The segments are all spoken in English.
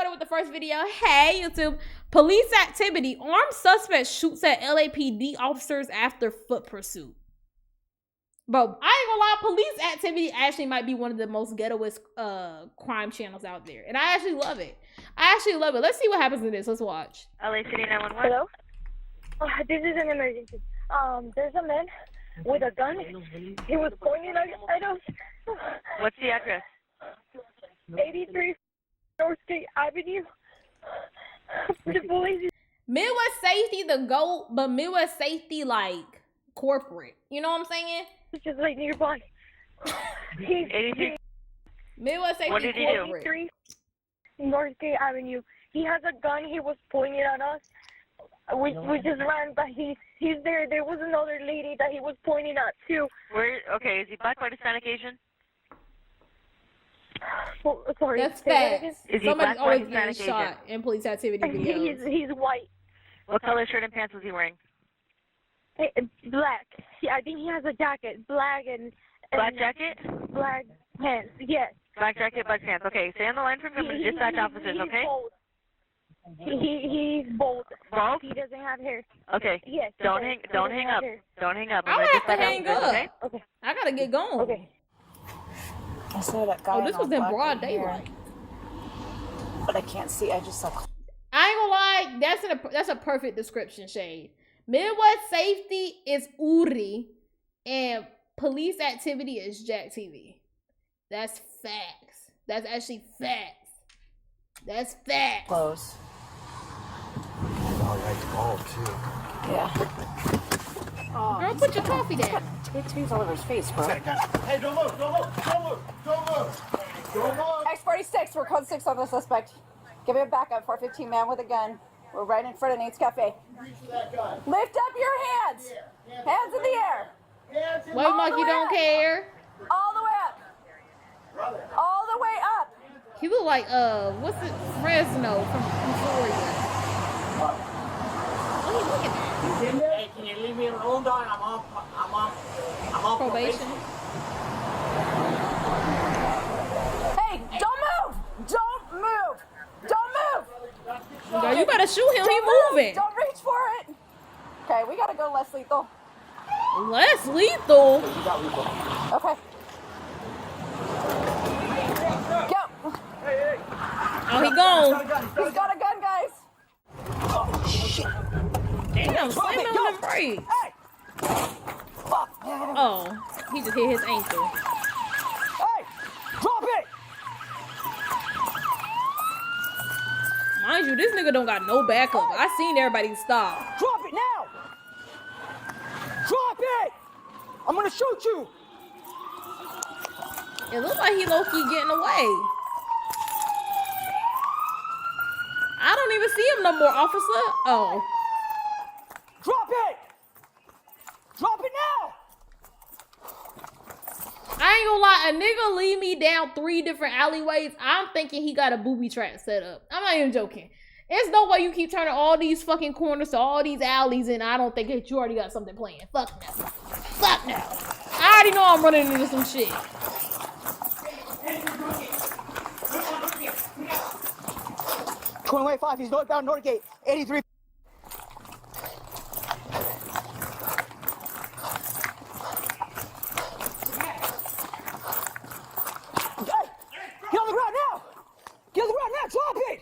started with the first video. Hey, YouTube. Police activity. Armed suspect shoots at LAPD officers after foot pursuit. Bro, I ain't gonna lie. Police activity actually might be one of the most ghettoest crime channels out there. And I actually love it. Let's see what happens in this. Let's watch. LA City 911. Hello? This is an emergency. There's a man with a gun. He was pointing at us. What's the address? 83 Northgate Avenue. The police. Midwest Safety, the GOAT, but Midwest Safety, like, corporate. You know what I'm saying? It's just like nearby. He's 83. Midwest Safety, What did he do? corporate. 83 Northgate Avenue. He has a gun. He was pointing at us. We just ran, but he's there. There was another lady that he was pointing at too. Okay, is he black by Hispanic Asian? Oh, sorry. That's say that again? facts. Is he Somebody's black or always Hispanic getting shot in police activity videos. He's white. What color shirt and pants was he wearing? Black. Yeah, I think he has a jacket. Black and Black jacket? Black pants. Yes. Black jacket, black pants. Okay, stay on the line for me. I'm going to dispatch officers, he's okay? Bold. He's bold. Bold? He doesn't have hair. Okay. Yes. Don't hang up. Hair. Don't hang up. I'm gonna have to hang up. Okay? Okay. I gotta get going. Okay. I saw that guy. Oh, this was in broad daylight. But I can't see. I just saw. I ain't gonna lie, that's a perfect description, Shade. Midwest Safety is Uri, and police activity is Jack TV. That's facts. That's actually facts. That's facts. Close. Oh, like ball too. Yeah. Oh, Girl, put your coffee down. Tattoos all over his face, bro. Hey, don't move, don't move, don't move, don't move, don't move. X46, we're code 6 on the suspect. Give me a backup, 415 man with a gun. We're right in front of Nate's Cafe. Reach for that gun. Lift up your hands. Hands in the air. Hands in Wait, Monkey don't care. All the way up. All the way up. He look like what's it? Fresno from Euphoria. Look at that. Hey, can you leave me alone, dog? I'm on Probation. Hey, don't move. Don't move. Don't move. Girl, you better shoot him. He Don't moving. Don't reach for it. Okay, we gotta go less lethal. Less lethal. Okay. Go. Oh, he gone. He's got a gun, guys. Damn, slam him on the brakes. Hey. Fuck. Oh, he just hit his ankle. Hey, drop it. Mind you, this nigga don't got no backup. I seen everybody stop. Drop it now. Drop it. I'm gonna shoot you. It looks like he low-key getting away. I don't even see him no more, officer. Oh. Drop it. Drop it now. I ain't gonna lie, a nigga lead me down 3 different alleyways. I'm thinking he got a booby trap set up. I'm not even joking. There's no way you keep turning all these fucking corners to all these alleys and I don't think that you already got something planned. Fuck no. Fuck no. I already know I'm running into some shit. Way 5, he's northbound Northgate, 83. Get on the ground now! Get on the ground now! Drop it!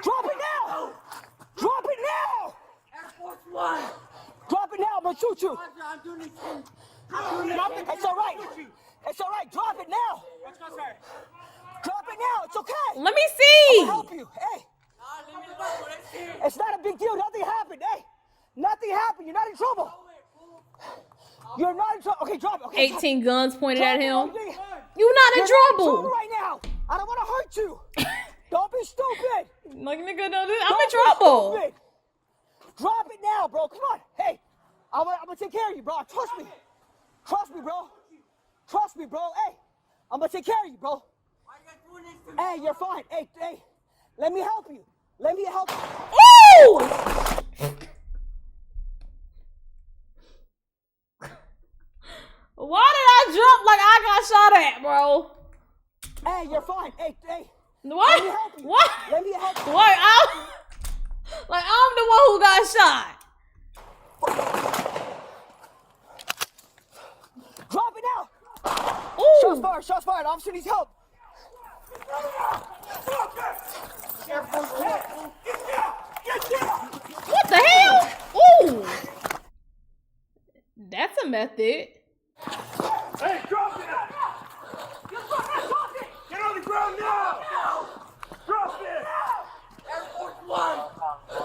Drop it now! Drop it now! Air Force One. Drop it now! I'm gonna shoot you! I'm doing this. Drop it! It's all right! It's all right! Drop it now! Let's go, sir. Drop it now! It's okay! Let me see. I'll help you! Hey! It's not a big deal. Nothing happened. Hey! Nothing happened. You're not in trouble. You're not in trouble. Okay, drop it. Okay, 18 guns pointed at him. You're You not in not in trouble trouble. right now. I don't want to hurt you. Don't be stupid. Like, nigga, no, I'm in Don't be trouble. stupid. Drop it now, bro. Come on. Hey, I'm gonna take care of you, bro. Trust me. Trust me, bro. Trust me, bro. Hey, I'm gonna take care of you, bro. Hey, you're fine. Hey, let me help you. Let me help you. Ooh! Why did I jump like I got shot at, bro? Hey, you're fine. Hey, What? Let me help you. What? Let me help you. What? I'm the one who got shot. Drop it now. Ooh. Shots fired. Officer needs help. What the hell? Ooh. That's a method. Hey, drop it! Get on the ground now! Drop it! Air Force One.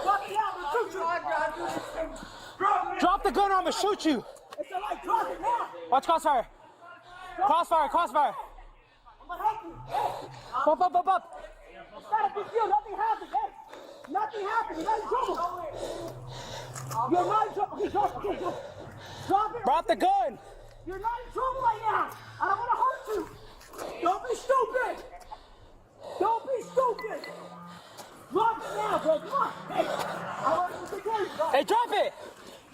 Drop it out. I'm trying to do this thing. Drop it! Drop the gun or I'm gonna shoot you. It's all right. Drop it now. Watch crossfire. Crossfire. Up. It's not a big deal. Nothing happened. Hey, nothing happened. You're not in trouble. You're not in trouble. Okay, drop it. Drop the gun. You're not in trouble right now. I don't want to hurt you. Don't be stupid. Drop it now, bro. Come on. Hey, I want you to take care of you, bro. Hey, drop it.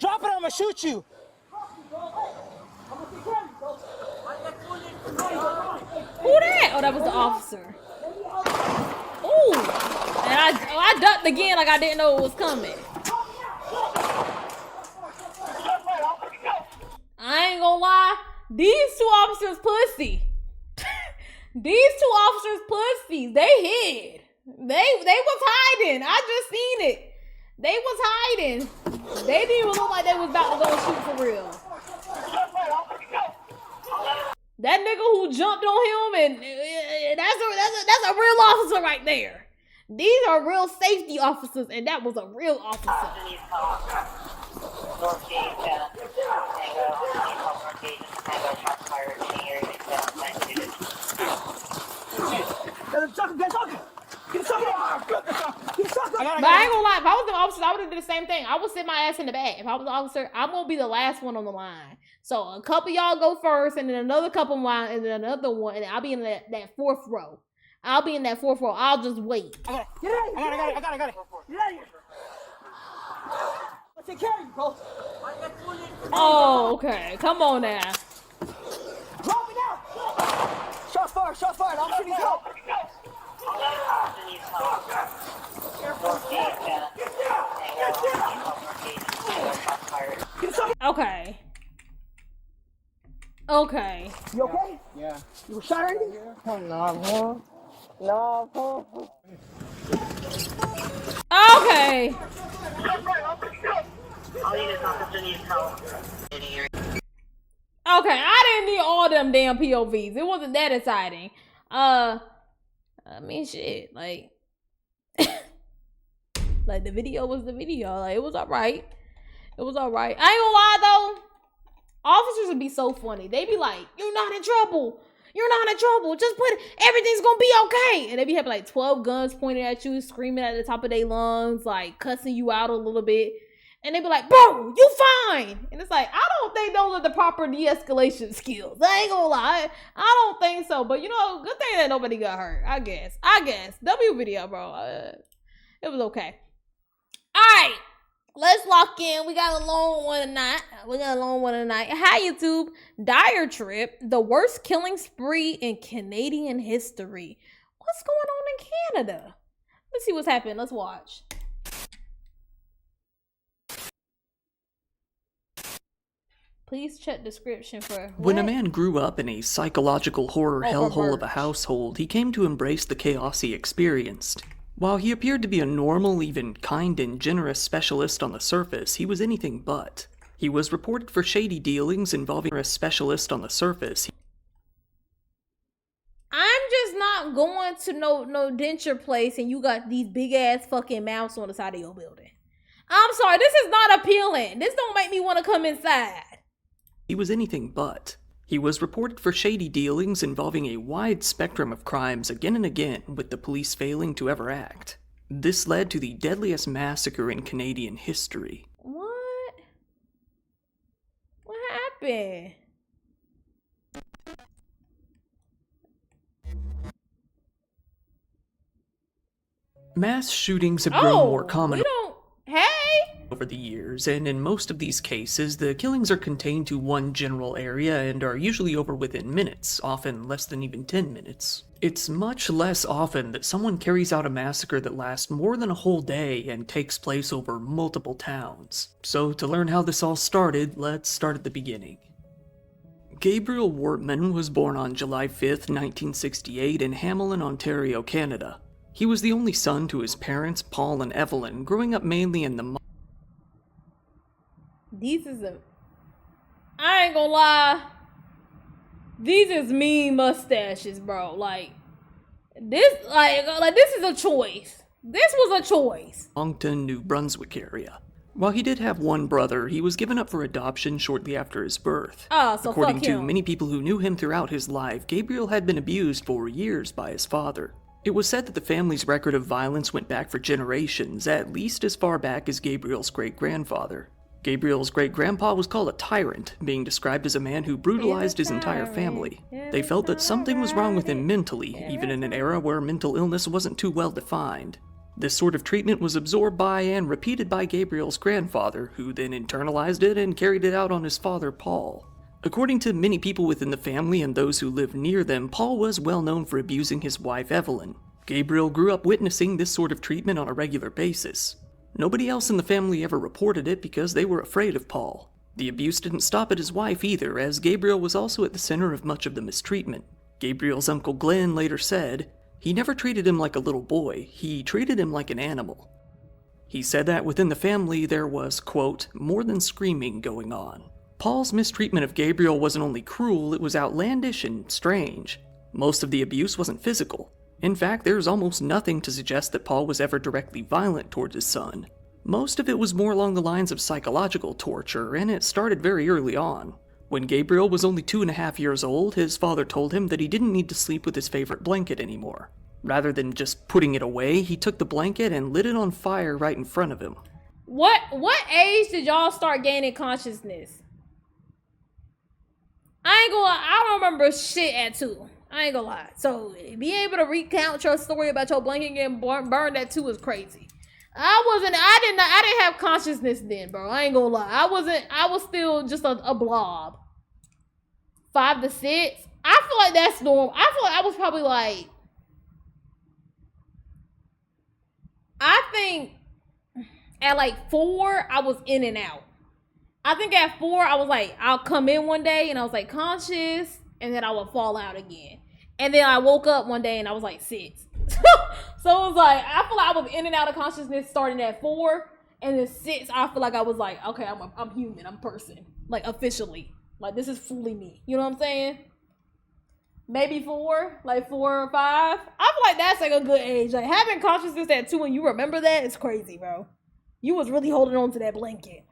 Drop it or I'm going to shoot you. Drop it, bro. Hey, I'm going to take care of you, bro. Who that? Oh, that was the officer. Ooh. And I ducked again like I didn't know it was coming. I ain't gonna lie. These two officers pussy. These two officers pussy. They hid. They was hiding. I just seen it. They was hiding. They didn't even look like they was about to go shoot for real. That nigga who jumped on him, and that's a real officer right there. These are real safety officers, and that was a real officer. But I ain't gonna lie, if I was an officer, I would have did the same thing. I would sit my ass in the back. If I was an officer, I'm gonna be the last one on the line. So a couple y'all go first, and then another couple line, and then another one, and I'll be in that fourth row. I'll just wait. I got it. Get out of here. Let's take care of you, bro. Oh, okay. Come on now. Drop it now. Shots fired. Officer needs help. Okay. You okay? Yeah. You were shot or anything? No. Okay. Okay, I didn't need all them damn POVs. It wasn't that exciting. I mean, shit, like the video was the video. Like, it was alright. I ain't gonna lie though. Officers would be so funny. They be like, "You're not in trouble. Just everything's gonna be okay." And they be having like 12 guns pointed at you, screaming at the top of their lungs, like cussing you out a little bit. And they be like, "Bro, you fine." And it's like, I don't think those are the proper de-escalation skills. I ain't gonna lie. I don't think so. But, you know, good thing that nobody got hurt. I guess. W video, bro. It was okay. All right. Let's lock in. We got a long one tonight. Hi, YouTube. Dire Trip, the worst killing spree in Canadian history. What's going on in Canada? Let's see what's happening. Let's watch. Please check description for what? When a man grew up in a psychological horror hellhole of a household, he came to embrace the chaos he experienced. While he appeared to be a normal, even kind and generous specialist on the surface, he was anything but. He was reported for shady dealings involving a specialist on the surface. I'm just not going to no denture place and you got these big ass fucking mouse on the side of your building. I'm sorry, this is not appealing. This don't make me want to come inside. He was anything but. He was reported for shady dealings involving a wide spectrum of crimes again and again, with the police failing to ever act. This led to the deadliest massacre in Canadian history. What? What happened? Mass shootings have grown more common over the years, and in most of these cases, the killings are contained to one general area and are usually over within minutes, often less than even 10 minutes. It's much less often that someone carries out a massacre that lasts more than a whole day and takes place over multiple towns. So to learn how this all started, let's start at the beginning. Gabriel Wortman was born on July 5th, 1968 in Hamilton, Ontario, Canada. He was the only son to his parents, Paul and Evelyn, growing up mainly in the I ain't gonna lie. These is mean mustaches, bro. Like this is a choice. This was a choice. Moncton, New Brunswick area. While he did have one brother, he was given up for adoption shortly after his birth. So According fuck to him. many people who knew him throughout his life, Gabriel had been abused for years by his father. It was said that the family's record of violence went back for generations, at least as far back as Gabriel's great-grandfather. Gabriel's great-grandpa was called a tyrant, being described as a man who brutalized his entire family. They felt that something was wrong with him mentally, even in an era where mental illness wasn't too well defined. This sort of treatment was absorbed by and repeated by Gabriel's grandfather, who then internalized it and carried it out on his father, Paul. According to many people within the family and those who lived near them, Paul was well known for abusing his wife, Evelyn. Gabriel grew up witnessing this sort of treatment on a regular basis. Nobody else in the family ever reported it because they were afraid of Paul. The abuse didn't stop at his wife either, as Gabriel was also at the center of much of the mistreatment. Gabriel's uncle Glenn later said, "He never treated him like a little boy, he treated him like an animal." He said that within the family there was, quote, more than screaming going on. Paul's mistreatment of Gabriel wasn't only cruel, it was outlandish and strange. Most of the abuse wasn't physical. In fact, there's almost nothing to suggest that Paul was ever directly violent towards his son. Most of it was more along the lines of psychological torture, and it started very early on. When Gabriel was only 2.5 years old, his father told him that he didn't need to sleep with his favorite blanket anymore. Rather than just putting it away, he took the blanket and lit it on fire right in front of him. What age did y'all start gaining consciousness? I ain't gonna lie, I don't remember shit at 2. I ain't gonna lie. So being able to recount your story about your blanket getting burned at 2 is crazy. I didn't have consciousness then, bro. I ain't gonna lie. I was still just a blob. 5 to 6. I feel like that's normal. I feel like I was probably like, I think at like 4, I was in and out. I think at 4, I was like, I'll come in one day and I was like conscious, and then I would fall out again. And then I woke up one day and I was like 6. So it was like, I feel like I was in and out of consciousness starting at 4, and then 6, I feel like I was like, okay, I'm human, I'm a person, like officially, like this is fully me. You know what I'm saying? Maybe 4, like 4 or 5. I feel like that's like a good age. Like having consciousness at 2 and you remember that is crazy, bro. You was really holding on to that blanket.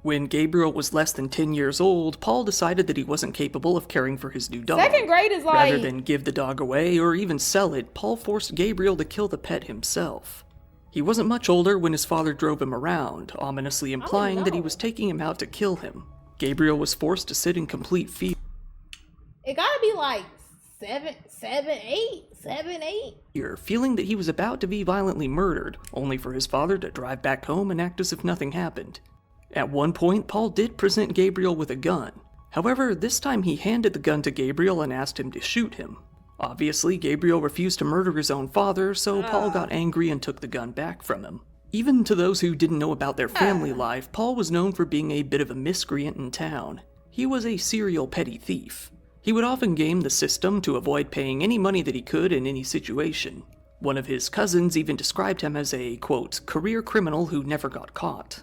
When Gabriel was less than 10 years old, Paul decided that he wasn't capable of caring for his new dog. 2nd grade is like... Rather than give the dog away or even sell it, Paul forced Gabriel to kill the pet himself. He wasn't much older when his father drove him around, ominously implying that he was taking him out to kill him. Gabriel was forced to sit in complete fear. It gotta be like 7, 8. Feeling that he was about to be violently murdered, only for his father to drive back home and act as if nothing happened. At one point, Paul did present Gabriel with a gun. However, this time he handed the gun to Gabriel and asked him to shoot him. Obviously, Gabriel refused to murder his own father, so Paul got angry and took the gun back from him. Even to those who didn't know about their family life, Paul was known for being a bit of a miscreant in town. He was a serial petty thief. He would often game the system to avoid paying any money that he could in any situation. One of his cousins even described him as a, quote, career criminal who never got caught.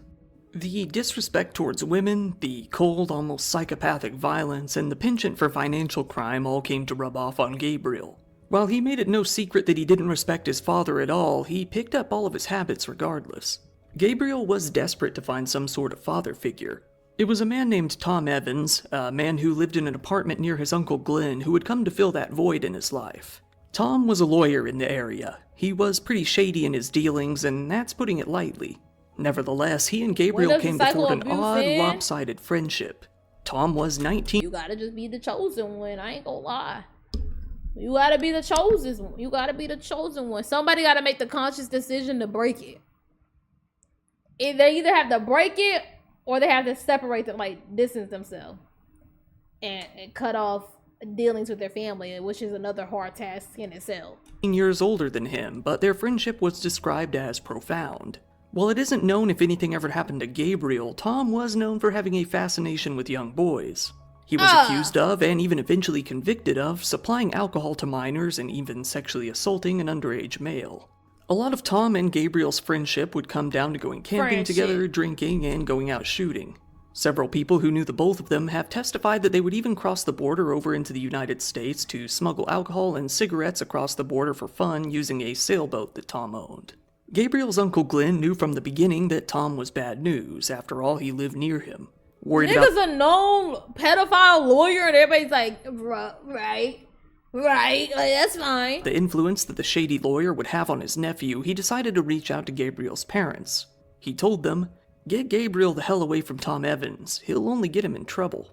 The disrespect towards women, the cold, almost psychopathic violence, and the penchant for financial crime all came to rub off on Gabriel. While he made it no secret that he didn't respect his father at all, he picked up all of his habits regardless. Gabriel was desperate to find some sort of father figure. It was a man named Tom Evans, a man who lived in an apartment near his uncle Glenn, who would come to fill that void in his life. Tom was a lawyer in the area. He was pretty shady in his dealings, and that's putting it lightly. Nevertheless, he and Gabriel came to form an odd, lopsided friendship. Tom was 19. You gotta just be the chosen one, I ain't gonna lie. You gotta be the chosen one. You gotta be the chosen one. Somebody gotta make the conscious decision to break it. They either have to break it, or they have to separate them, like distance themselves. And cut off dealings with their family, which is another hard task in itself. Years older than him, but their friendship was described as profound. While it isn't known if anything ever happened to Gabriel, Tom was known for having a fascination with young boys. He was accused of, and even eventually convicted of, supplying alcohol to minors and even sexually assaulting an underage male. A lot of Tom and Gabriel's friendship would come down to going camping together, drinking, and going out shooting. Several people who knew the both of them have testified that they would even cross the border over into the United States to smuggle alcohol and cigarettes across the border for fun using a sailboat that Tom owned. Gabriel's Uncle Glenn knew from the beginning that Tom was bad news. After all, he lived near him. Nigga's a known pedophile lawyer, and everybody's like, right, like, that's fine. The influence that the shady lawyer would have on his nephew, he decided to reach out to Gabriel's parents. He told them, "Get Gabriel the hell away from Tom Evans. He'll only get him in trouble."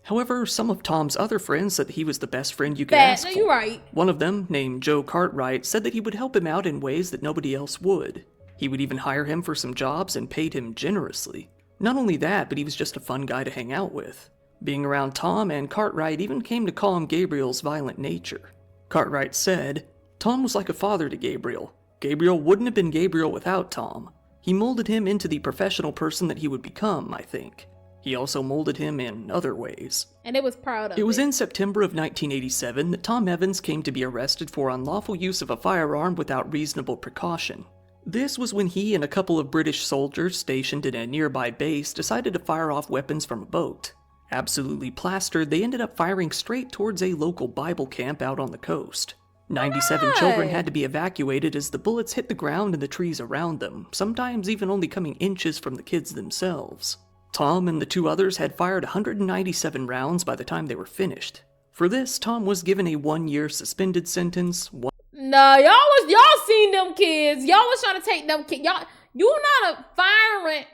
However, some of Tom's other friends said that he was the best friend you could ask for. You're right. One of them, named Joe Cartwright, said that he would help him out in ways that nobody else would. He would even hire him for some jobs and paid him generously. Not only that, but he was just a fun guy to hang out with. Being around Tom and Cartwright even came to call him Gabriel's violent nature. Cartwright said, "Tom was like a father to Gabriel. Gabriel wouldn't have been Gabriel without Tom. He molded him into the professional person that he would become, I think. He also molded him in other ways." And it was proud of it. It was in September of 1987 that Tom Evans came to be arrested for unlawful use of a firearm without reasonable precaution. This was when he and a couple of British soldiers stationed in a nearby base decided to fire off weapons from a boat. Absolutely plastered, they ended up firing straight towards a local Bible camp out on the coast. 97 children had to be evacuated as the bullets hit the ground and the trees around them, sometimes even only coming inches from the kids themselves. Tom and the two others had fired 197 rounds by the time they were finished. For this, Tom was given a 1-year suspended sentence. Nah, y'all seen them kids. Y'all was trying to take them kids. You not firing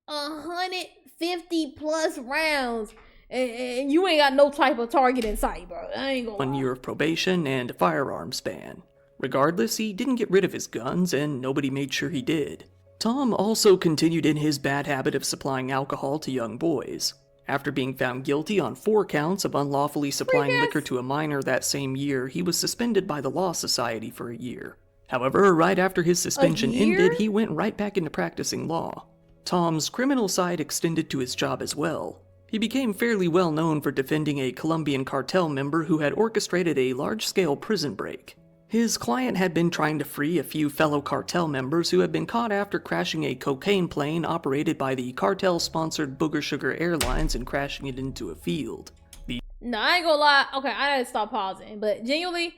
150 plus rounds, and you ain't got no type of target in sight, bro. I ain't gonna 1 year of probation and a firearms ban. Regardless, he didn't get rid of his guns, and nobody made sure he did. Tom also continued in his bad habit of supplying alcohol to young boys. After being found guilty on 4 counts of unlawfully supplying liquor to a minor that same year, he was suspended by the Law Society for a year. However, right after his suspension ended, he went right back into practicing law. Tom's criminal side extended to his job as well. He became fairly well known for defending a Colombian cartel member who had orchestrated a large-scale prison break. His client had been trying to free a few fellow cartel members who had been caught after crashing a cocaine plane operated by the cartel-sponsored Booger Sugar Airlines and crashing it into a field. No, I ain't gonna lie. Okay, I gotta stop pausing. But genuinely,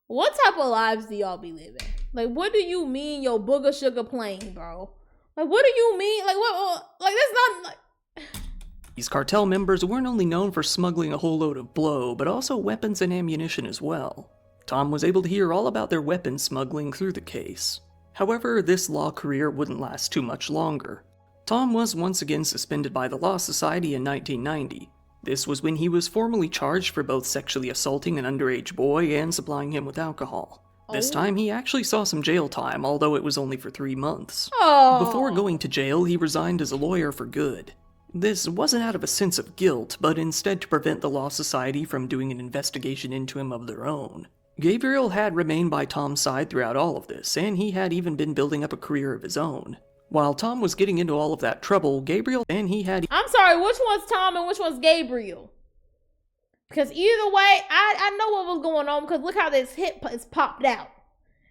what type of lives do y'all be living? Like, what do you mean your Booger Sugar plane, bro? Like, what do you mean? Like, what? Like, that's not like... These cartel members weren't only known for smuggling a whole load of blow, but also weapons and ammunition as well. Tom was able to hear all about their weapons smuggling through the case. However, this law career wouldn't last too much longer. Tom was once again suspended by the Law Society in 1990. This was when he was formally charged for both sexually assaulting an underage boy and supplying him with alcohol. This time, he actually saw some jail time, although it was only for 3 months. Before going to jail, he resigned as a lawyer for good. This wasn't out of a sense of guilt, but instead to prevent the Law Society from doing an investigation into him of their own. Gabriel had remained by Tom's side throughout all of this, and he had even been building up a career of his own. While Tom was getting into all of that trouble, Gabriel and he had... I'm sorry, which one's Tom and which one's Gabriel? Because either way, I know what was going on, because look how this hip is popped out.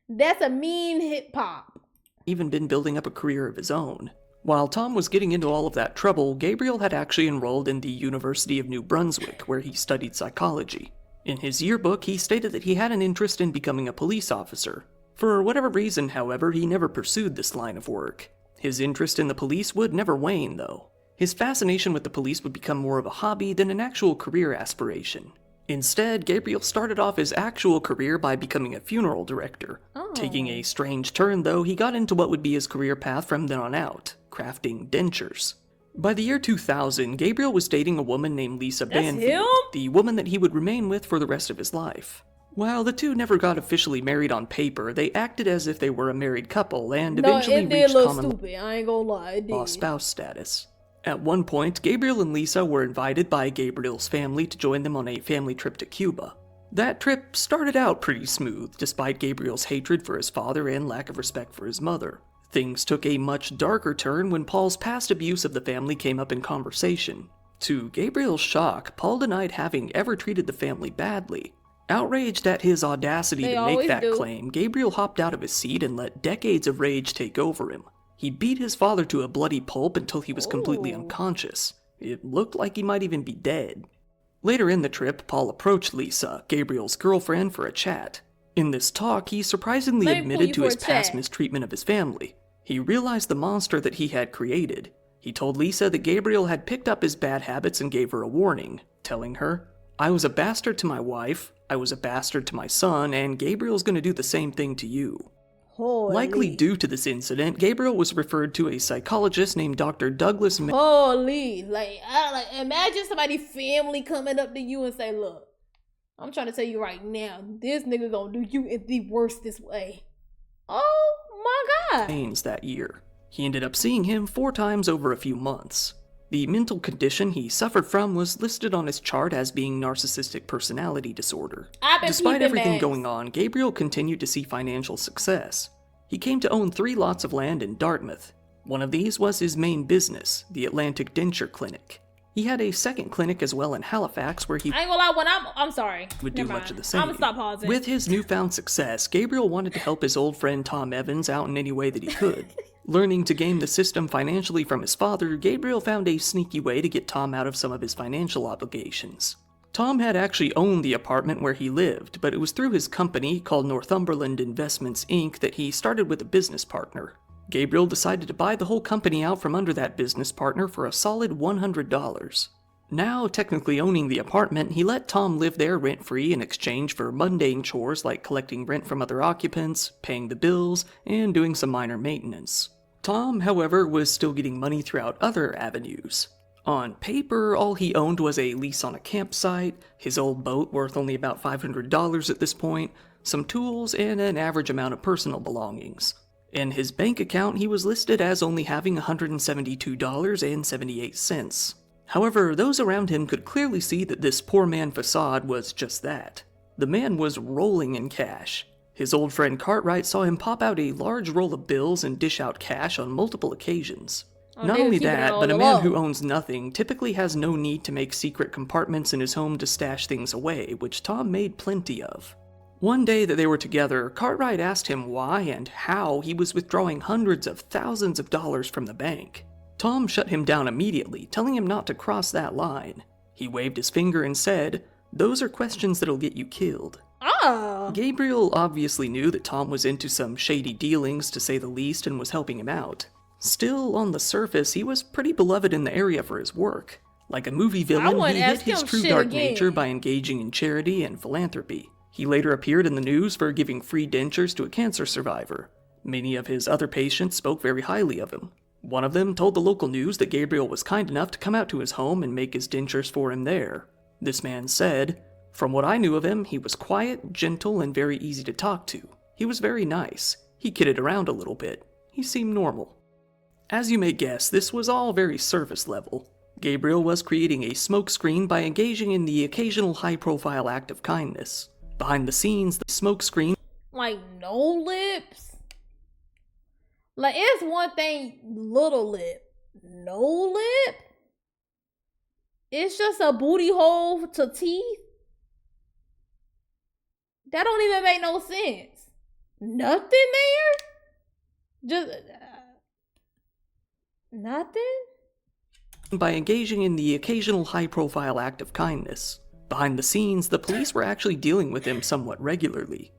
That's a mean hip pop. Even been building up a career of his own. While Tom was getting into all of that trouble, Gabriel had actually enrolled in the University of New Brunswick, where he studied psychology. In his yearbook, he stated that he had an interest in becoming a police officer. For whatever reason, however, he never pursued this line of work. His interest in the police would never wane, though. His fascination with the police would become more of a hobby than an actual career aspiration. Instead, Gabriel started off his actual career by becoming a funeral director. Taking a strange turn, though, he got into what would be his career path from then on out, crafting dentures. By the year 2000, Gabriel was dating a woman named Lisa Banfield, the woman that he would remain with for the rest of his life. While the two never got officially married on paper, they acted as if they were a married couple and eventually reached common law spouse status. At one point, Gabriel and Lisa were invited by Gabriel's family to join them on a family trip to Cuba. That trip started out pretty smooth, despite Gabriel's hatred for his father and lack of respect for his mother. Things took a much darker turn when Paul's past abuse of the family came up in conversation. To Gabriel's shock, Paul denied having ever treated the family badly. Outraged at his audacity to make that claim, Gabriel hopped out of his seat and let decades of rage take over him. He beat his father to a bloody pulp until he was completely unconscious. It looked like he might even be dead. Later in the trip, Paul approached Lisa, Gabriel's girlfriend, for a chat. In this talk, he surprisingly admitted to his past mistreatment of his family. He realized the monster that he had created. He told Lisa that Gabriel had picked up his bad habits and gave her a warning, telling her, "I was a bastard to my wife, I was a bastard to my son, and Gabriel's gonna do the same thing to you." Holy. Likely due to this incident, Gabriel was referred to a psychologist named Dr. Douglas Holy. Like, imagine somebody family coming up to you and say, "Look, I'm trying to tell you right now, this nigga gonna do you in the worstest way." Oh my God. that year. He ended up seeing him 4 times over a few months. The mental condition he suffered from was listed on his chart as being narcissistic personality disorder. Despite everything going on, Gabriel continued to see financial success. He came to own 3 lots of land in Dartmouth. One of these was his main business, the Atlantic Denture Clinic. He had a second clinic as well in Halifax where he I ain't gonna lie, when I'm sorry. would do much of the same. I'm gonna stop pausing. With his newfound success, Gabriel wanted to help his old friend Tom Evans out in any way that he could. Learning to game the system financially from his father, Gabriel found a sneaky way to get Tom out of some of his financial obligations. Tom had actually owned the apartment where he lived, but it was through his company, called Northumberland Investments Inc., that he started with a business partner. Gabriel decided to buy the whole company out from under that business partner for a solid $100. Now technically owning the apartment, he let Tom live there rent-free in exchange for mundane chores like collecting rent from other occupants, paying the bills, and doing some minor maintenance. Tom, however, was still getting money throughout other avenues. On paper, all he owned was a lease on a campsite, his old boat worth only about $500 at this point, some tools, and an average amount of personal belongings. In his bank account, he was listed as only having $172.78. However, those around him could clearly see that this poor man facade was just that. The man was rolling in cash. His old friend Cartwright saw him pop out a large roll of bills and dish out cash on multiple occasions. Not only that, but a man who owns nothing typically has no need to make secret compartments in his home to stash things away, which Tom made plenty of. One day that they were together, Cartwright asked him why and how he was withdrawing hundreds of thousands of dollars from the bank. Tom shut him down immediately, telling him not to cross that line. He waved his finger and said, "Those are questions that'll get you killed." Gabriel obviously knew that Tom was into some shady dealings, to say the least, and was helping him out. Still, on the surface, he was pretty beloved in the area for his work. Like a movie villain, he hid his true dark nature by engaging in charity and philanthropy. He later appeared in the news for giving free dentures to a cancer survivor. Many of his other patients spoke very highly of him. One of them told the local news that Gabriel was kind enough to come out to his home and make his dentures for him there. This man said, "From what I knew of him, he was quiet, gentle, and very easy to talk to. He was very nice. He kidded around a little bit. He seemed normal." As you may guess, this was all very surface level. Gabriel was creating a smokescreen by engaging in the occasional high-profile act of kindness. Behind the scenes, the smokescreen... Like, no lips? Like, it's one thing, little lip. No lip? It's just a booty hole to teeth? That don't even make no sense. Nothing there? Just... nothing? By engaging in the occasional high-profile act of kindness. Behind the scenes, the police were actually dealing with him somewhat regularly.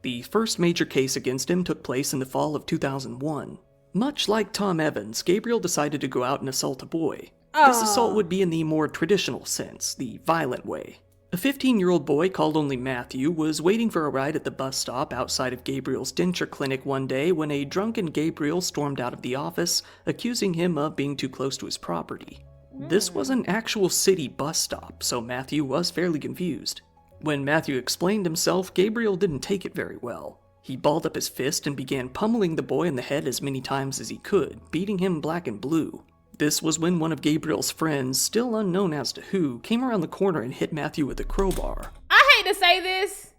The first major case against him took place in the fall of 2001. Much like Tom Evans, Gabriel decided to go out and assault a boy. This assault would be in the more traditional sense, the violent way. A 15-year-old boy called only Matthew was waiting for a ride at the bus stop outside of Gabriel's denture clinic one day when a drunken Gabriel stormed out of the office, accusing him of being too close to his property. This was an actual city bus stop, so Matthew was fairly confused. When Matthew explained himself, Gabriel didn't take it very well. He balled up his fist and began pummeling the boy in the head as many times as he could, beating him black and blue. This was when one of Gabriel's friends, still unknown as to who, came around the corner and hit Matthew with a crowbar. I hate to say this,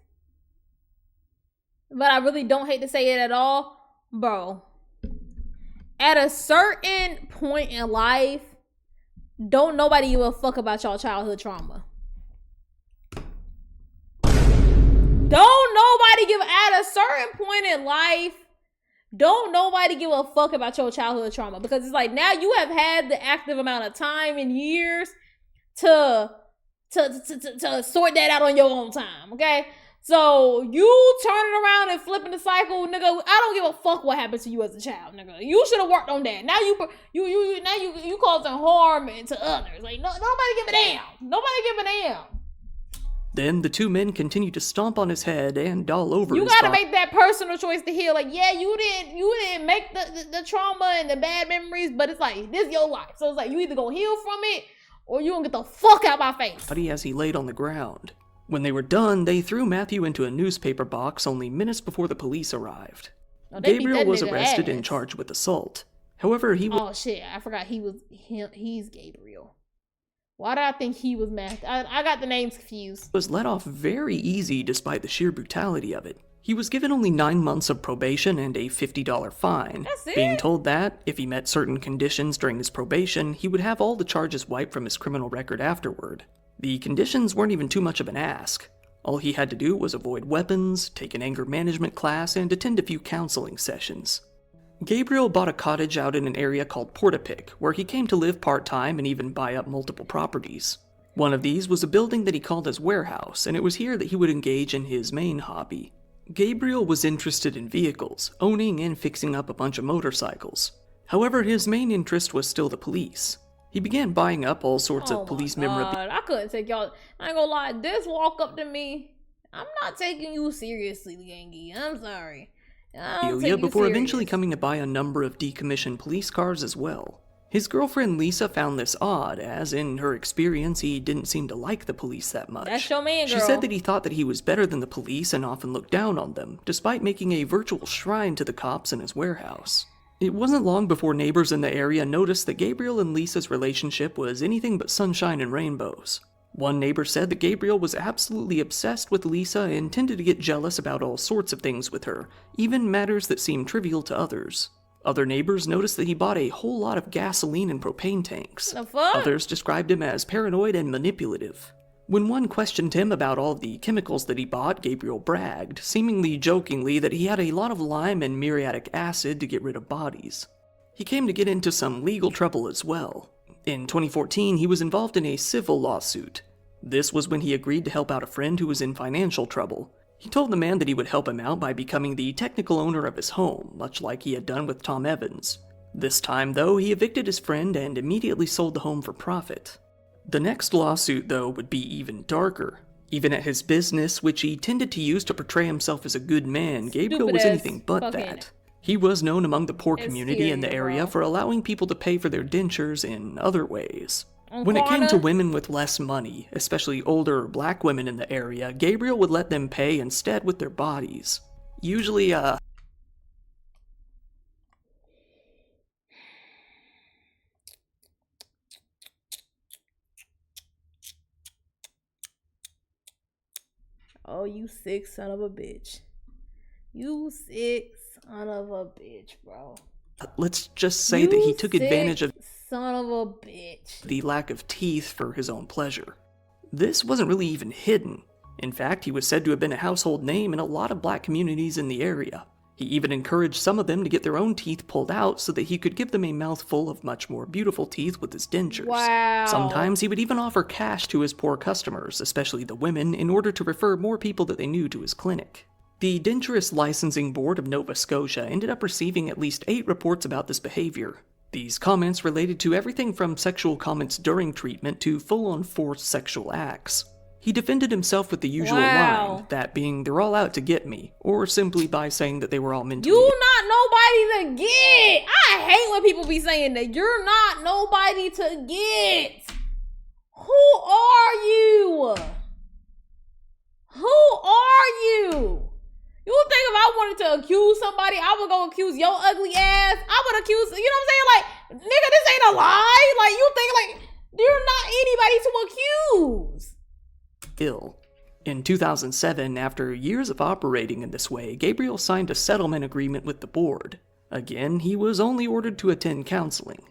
but I really don't hate to say it at all. Bro, at a certain point in life, don't nobody give a fuck about y'all childhood trauma. Don't nobody give, at a certain point in life, don't nobody give a fuck about your childhood trauma, because it's like now you have had the active amount of time and years to sort that out on your own time, okay? So you turning around and flipping the cycle, nigga. I don't give a fuck what happened to you as a child, nigga. You should have worked on that. Now you causing harm to others. Like nobody give a damn. Nobody give a damn. Then the two men continued to stomp on his head and all over his You gotta body. make that personal choice to heal. Like, yeah, you didn't make the trauma and the bad memories, but it's like this your life. So it's like you either gonna heal from it or you gonna get the fuck out my face. As he laid on the ground. When they were done, they threw Matthew into a newspaper box only minutes before the police arrived. Oh, they beat Gabriel that was nigga arrested and ass. charged with assault. However, he Oh shit, I forgot he's Gabriel. Why did I think he was Matthew? I got the names confused. was let off very easy despite the sheer brutality of it. He was given only 9 months of probation and a $50 fine, That's it? being told that, if he met certain conditions during his probation, he would have all the charges wiped from his criminal record afterward. The conditions weren't even too much of an ask. All he had to do was avoid weapons, take an anger management class, and attend a few counseling sessions. Gabriel bought a cottage out in an area called Portapic, where he came to live part-time and even buy up multiple properties. One of these was a building that he called his warehouse, and it was here that he would engage in his main hobby. Gabriel was interested in vehicles, owning and fixing up a bunch of motorcycles. However, his main interest was still the police. He began buying up all sorts of police memorabilia. I couldn't take y'all. I ain't gonna lie. This walk up to me, I'm not taking you seriously, Gangy. I'm sorry. I don't take you Before eventually serious. coming to buy a number of decommissioned police cars as well. His girlfriend Lisa found this odd, as in her experience he didn't seem to like the police that much. That's your man, girl. She said that he thought that he was better than the police and often looked down on them, despite making a virtual shrine to the cops in his warehouse. It wasn't long before neighbors in the area noticed that Gabriel and Lisa's relationship was anything but sunshine and rainbows. One neighbor said that Gabriel was absolutely obsessed with Lisa and tended to get jealous about all sorts of things with her, even matters that seemed trivial to others. Other neighbors noticed that he bought a whole lot of gasoline and propane tanks. The fuck? Others described him as paranoid and manipulative. When one questioned him about all of the chemicals that he bought, Gabriel bragged, seemingly jokingly, that he had a lot of lime and muriatic acid to get rid of bodies. He came to get into some legal trouble as well. In 2014, he was involved in a civil lawsuit. This was when he agreed to help out a friend who was in financial trouble. He told the man that he would help him out by becoming the technical owner of his home, much like he had done with Tom Evans. This time, though, he evicted his friend and immediately sold the home for profit. The next lawsuit, though, would be even darker. Even at his business, which he tended to use to portray himself as a good man, Gabriel was anything but that. He was known among the poor community in the area for allowing people to pay for their dentures in other ways. When it came to women with less money, especially older black women in the area, Gabriel would let them pay instead with their bodies. Usually, Oh, you sick son of a bitch. You sick son of a bitch, bro. let's just say that he took advantage of Son of a bitch. the lack of teeth for his own pleasure. This wasn't really even hidden. In fact, he was said to have been a household name in a lot of black communities in the area. He even encouraged some of them to get their own teeth pulled out so that he could give them a mouthful of much more beautiful teeth with his dentures. Wow. Sometimes he would even offer cash to his poor customers, especially the women, in order to refer more people that they knew to his clinic. The Denturist Licensing Board of Nova Scotia ended up receiving at least 8 reports about this behavior. These comments related to everything from sexual comments during treatment to full-on forced sexual acts. He defended himself with the usual line, that being, they're all out to get me, or simply by saying that they were all mentally You not nobody to get. I hate when people be saying that. You're not nobody to get. Who are you? Who are you? You think if I wanted to accuse somebody, I would go accuse your ugly ass? I would accuse, you know what I'm saying? Like, nigga, this ain't a lie. Like, you think, like, you're not anybody to accuse. Ill. In 2007, after years of operating in this way, Gabriel signed a settlement agreement with the board. Again, he was only ordered to attend counseling.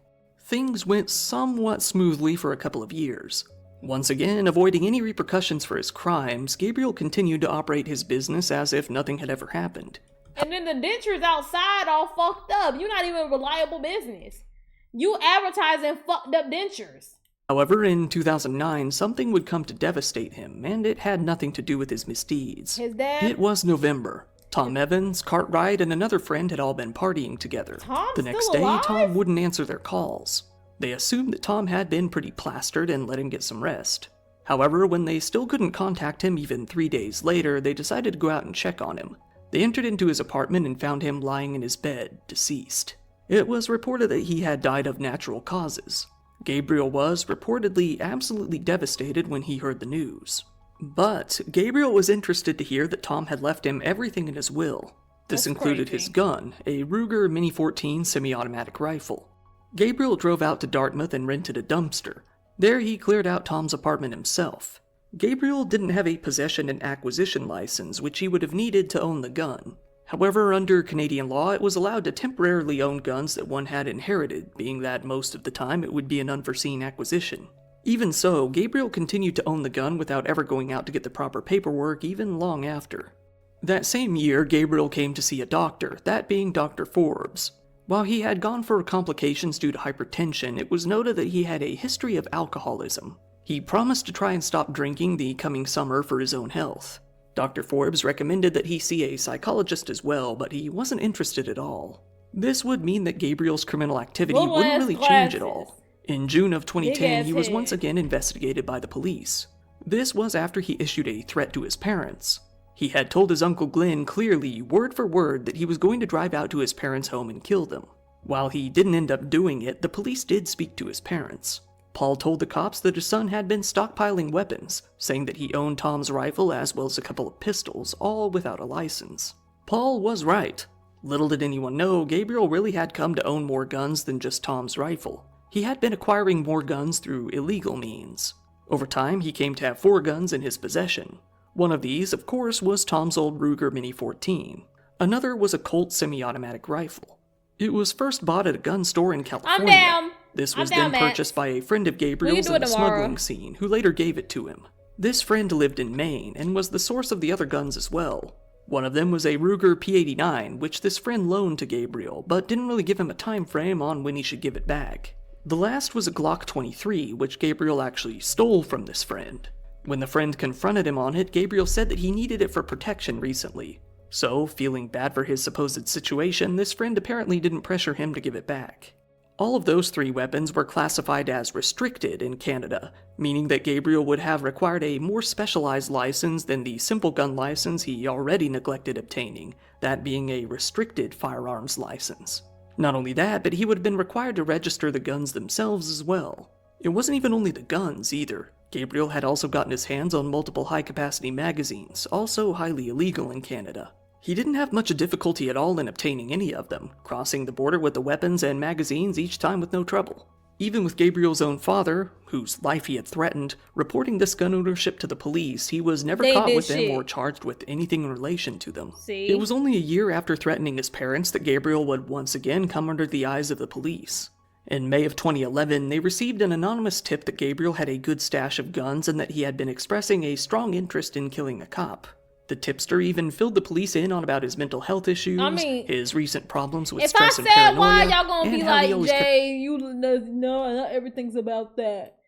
Things went somewhat smoothly for a couple of years. Once again, avoiding any repercussions for his crimes, Gabriel continued to operate his business as if nothing had ever happened. And then the dentures outside all fucked up. You're not even a reliable business. You advertising fucked up dentures. However, in 2009, something would come to devastate him, and it had nothing to do with his misdeeds. His dad? It was November. Tom Evans, Cartwright, and another friend had all been partying together. Tom's the next still day, alive? Tom wouldn't answer their calls. They assumed that Tom had been pretty plastered and let him get some rest. However, when they still couldn't contact him even 3 days later, they decided to go out and check on him. They entered into his apartment and found him lying in his bed, deceased. It was reported that he had died of natural causes. Gabriel was reportedly absolutely devastated when he heard the news. But Gabriel was interested to hear that Tom had left him everything in his will. This That's included crazy. his gun, a Ruger Mini 14 semi-automatic rifle. Gabriel drove out to Dartmouth and rented a dumpster. There he cleared out Tom's apartment himself. Gabriel didn't have a possession and acquisition license, which he would have needed to own the gun. However, under Canadian law, it was allowed to temporarily own guns that one had inherited, being that most of the time it would be an unforeseen acquisition. Even so, Gabriel continued to own the gun without ever going out to get the proper paperwork even long after. That same year, Gabriel came to see a doctor, that being Dr. Forbes. While he had gone for complications due to hypertension, it was noted that he had a history of alcoholism. He promised to try and stop drinking the coming summer for his own health. Dr. Forbes recommended that he see a psychologist as well, but he wasn't interested at all. This would mean that Gabriel's criminal activity Little wouldn't ass really change at glasses. all. In June of 2010, Big he ass was head. once again investigated by the police. This was after he issued a threat to his parents. He had told his Uncle Glenn clearly, word for word, that he was going to drive out to his parents' home and kill them. While he didn't end up doing it, the police did speak to his parents. Paul told the cops that his son had been stockpiling weapons, saying that he owned Tom's rifle as well as a couple of pistols, all without a license. Paul was right. Little did anyone know, Gabriel really had come to own more guns than just Tom's rifle. He had been acquiring more guns through illegal means. Over time, he came to have 4 guns in his possession. One of these, of course, was Tom's old Ruger Mini 14. Another was a Colt semi-automatic rifle. It was first bought at a gun store in California. I'm down. This I'm was down, then Max. purchased by a friend of We can Gabriel's do in it the tomorrow. smuggling scene, who later gave it to him. This friend lived in Maine, and was the source of the other guns as well. One of them was a Ruger P89, which this friend loaned to Gabriel, but didn't really give him a time frame on when he should give it back. The last was a Glock 23, which Gabriel actually stole from this friend. When the friend confronted him on it, Gabriel said that he needed it for protection recently. So, feeling bad for his supposed situation, this friend apparently didn't pressure him to give it back. All of those 3 weapons were classified as restricted in Canada, meaning that Gabriel would have required a more specialized license than the simple gun license he already neglected obtaining, that being a restricted firearms license. Not only that, but he would have been required to register the guns themselves as well. It wasn't even only the guns either. Gabriel had also gotten his hands on multiple high-capacity magazines, also highly illegal in Canada. He didn't have much difficulty at all in obtaining any of them, crossing the border with the weapons and magazines each time with no trouble. Even with Gabriel's own father, whose life he had threatened, reporting this gun ownership to the police, he was never They caught did with them shit. or charged with anything in relation to them. See? It was only a year after threatening his parents that Gabriel would once again come under the eyes of the police. In May of 2011, they received an anonymous tip that Gabriel had a good stash of guns and that he had been expressing a strong interest in killing a cop. The tipster even filled the police in on about his mental health issues, I mean, his recent problems with If I stress and said paranoia, why, y'all gonna and be how he like, always kept- Jay, no, not everything's about that.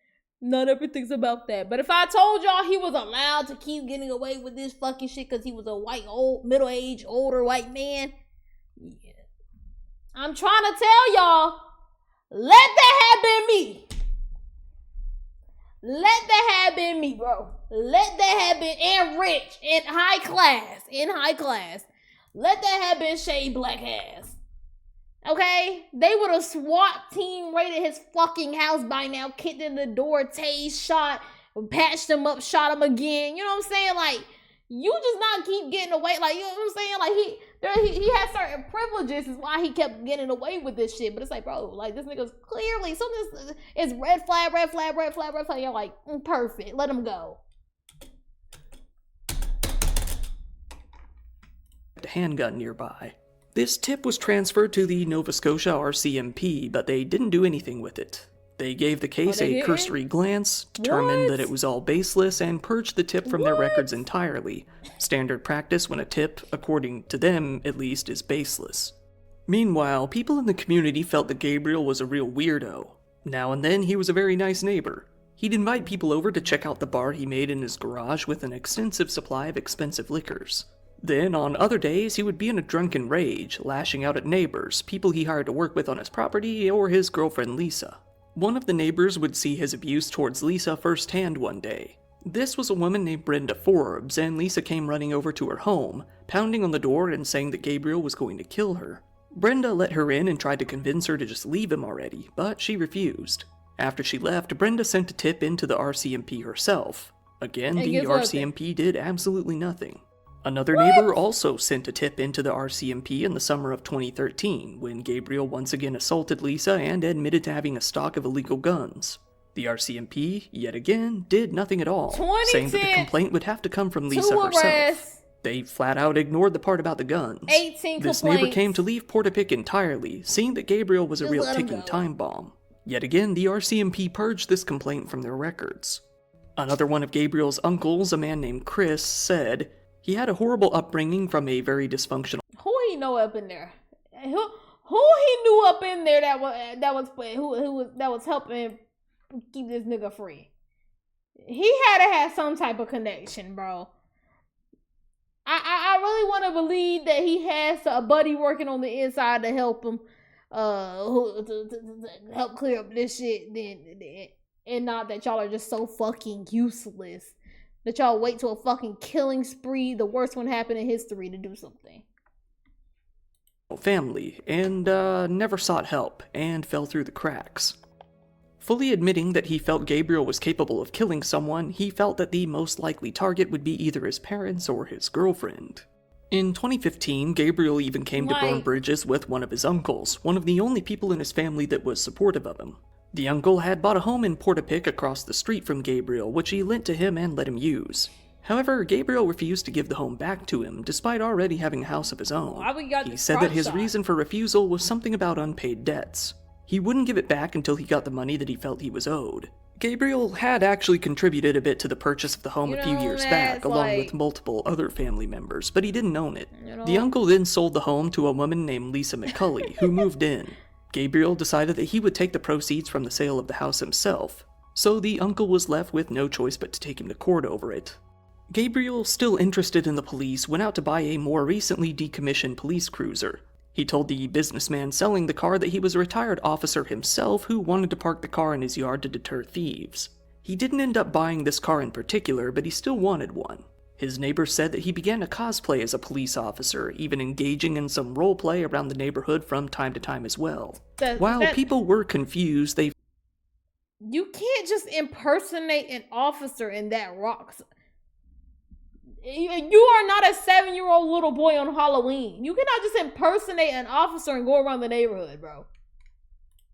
Not everything's about that. But if I told y'all he was allowed to keep getting away with this fucking shit because he was a middle-aged, older white man, yeah. I'm trying to tell y'all, let that have been me. Let that have been me, bro. Let that have been, and rich, in high class. Let that have been Shay Black ass. Okay? They would have SWAT team raided his fucking house by now, kicked in the door, tased, shot, patched him up, shot him again. You know what I'm saying? Like, You just not keep getting away. Like, you know what I'm saying? Like, he has certain privileges is why he kept getting away with this shit. But it's like, bro, like, this nigga's clearly, something is red flag. You're like, perfect. Let him go. A handgun nearby. This tip was transferred to the Nova Scotia RCMP, but they didn't do anything with it. They gave the case a cursory glance, determined that it was all baseless, and purged the tip from their records entirely. Standard practice when a tip, according to them at least, is baseless. Meanwhile, people in the community felt that Gabriel was a real weirdo. Now and then, he was a very nice neighbor. He'd invite people over to check out the bar he made in his garage with an extensive supply of expensive liquors. Then, on other days, he would be in a drunken rage, lashing out at neighbors, people he hired to work with on his property, or his girlfriend Lisa. One of the neighbors would see his abuse towards Lisa firsthand one day. This was a woman named Brenda Forbes, and Lisa came running over to her home, pounding on the door and saying that Gabriel was going to kill her. Brenda let her in and tried to convince her to just leave him already, but she refused. After she left, Brenda sent a tip into the RCMP herself. Again, the RCMP did absolutely nothing. Another neighbor also sent a tip into the RCMP in the summer of 2013, when Gabriel once again assaulted Lisa and admitted to having a stock of illegal guns. The RCMP, yet again, did nothing at all, saying that the complaint would have to come from Lisa herself. They flat out ignored the part about the guns. 18 This complaints. neighbor came to leave Portapic entirely, seeing that Gabriel was a real ticking time bomb. Yet again, the RCMP purged this complaint from their records. Another one of Gabriel's uncles, a man named Chris, said he had a horrible upbringing from a very dysfunctional. Who he know up in there? Who he knew up in there that was helping keep this nigga free? He had to have some type of connection, bro. I really want to believe that he has a buddy working on the inside to help him, to help clear up this shit. And not that y'all are just so fucking useless that y'all wait till a fucking killing spree, the worst one happened in history, to do something. Family, and never sought help, and fell through the cracks. Fully admitting that he felt Gabriel was capable of killing someone, he felt that the most likely target would be either his parents or his girlfriend. In 2015, Gabriel even came to burn bridges with one of his uncles, one of the only people in his family that was supportive of him. The uncle had bought a home in Portapic across the street from Gabriel, which he lent to him and let him use. However, Gabriel refused to give the home back to him, despite already having a house of his own. He said that his reason for refusal was something about unpaid debts. He wouldn't give it back until he got the money that he felt he was owed. Gabriel had actually contributed a bit to the purchase of the home a few years back, along with multiple other family members, but he didn't own it. The uncle then sold the home to a woman named Lisa McCulley, who moved in. Gabriel decided that he would take the proceeds from the sale of the house himself, so the uncle was left with no choice but to take him to court over it. Gabriel, still interested in the police, went out to buy a more recently decommissioned police cruiser. He told the businessman selling the car that he was a retired officer himself who wanted to park the car in his yard to deter thieves. He didn't end up buying this car in particular, but he still wanted one. His neighbor said that he began to cosplay as a police officer, even engaging in some roleplay around the neighborhood from time to time as well. While people were confused, they... You can't just impersonate an officer in that rocks. You are not a 7-year-old little boy on Halloween. You cannot just impersonate an officer and go around the neighborhood, bro.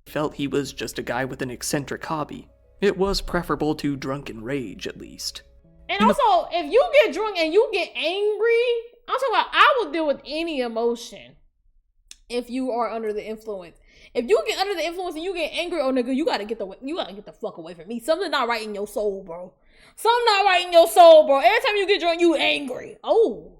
Felt he was just a guy with an eccentric hobby. It was preferable to drunken rage, at least. And also, if you get drunk and you get angry, I'm talking about, I will deal with any emotion if you are under the influence. If you get under the influence and you get angry, oh nigga, you gotta get the fuck away from me. Something's not right in your soul, bro. Something not right in your soul, bro. Every time you get drunk, you angry. Oh.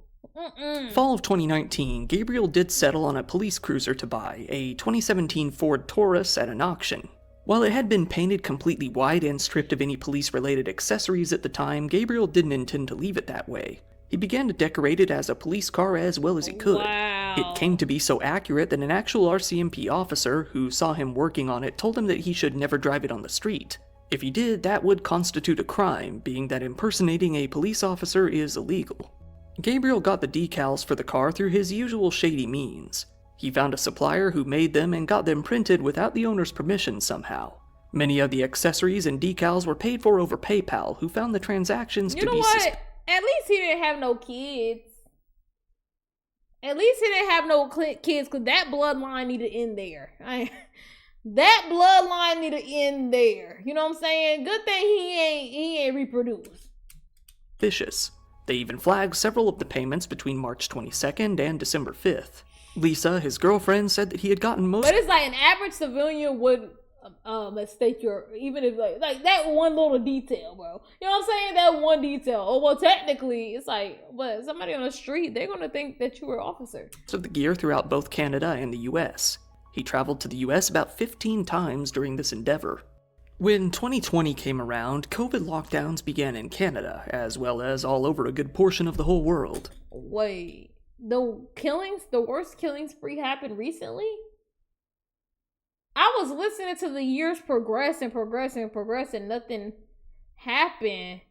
Fall of 2019, Gabriel did settle on a police cruiser to buy, a 2017 Ford Taurus, at an auction. While it had been painted completely white and stripped of any police-related accessories at the time, Gabriel didn't intend to leave it that way. He began to decorate it as a police car as well as he could. Wow. It came to be so accurate that an actual RCMP officer who saw him working on it told him that he should never drive it on the street. If he did, that would constitute a crime, being that impersonating a police officer is illegal. Gabriel got the decals for the car through his usual shady means. He found a supplier who made them and got them printed without the owner's permission somehow. Many of the accessories and decals were paid for over PayPal, who found the transactions to be suspicious. At least he didn't have no kids. At least he didn't have no kids, because that bloodline need to end there. That bloodline need to end there. You know what I'm saying? Good thing he ain't reproduced. Vicious. They even flagged several of the payments between March 22nd and December 5th. Lisa, his girlfriend, said that he had gotten most. But it's like an average civilian would mistake your, even if like that one little detail, bro. You know what I'm saying? That one detail. Oh, well, technically, it's like, but somebody on the street, they're gonna think that you were an officer. Of the gear throughout both Canada and the US. He traveled to the US about 15 times during this endeavor. When 2020 came around, COVID lockdowns began in Canada, as well as all over a good portion of the whole world. Wait, the worst killing spree happened recently? I was listening to the years progress and nothing happened.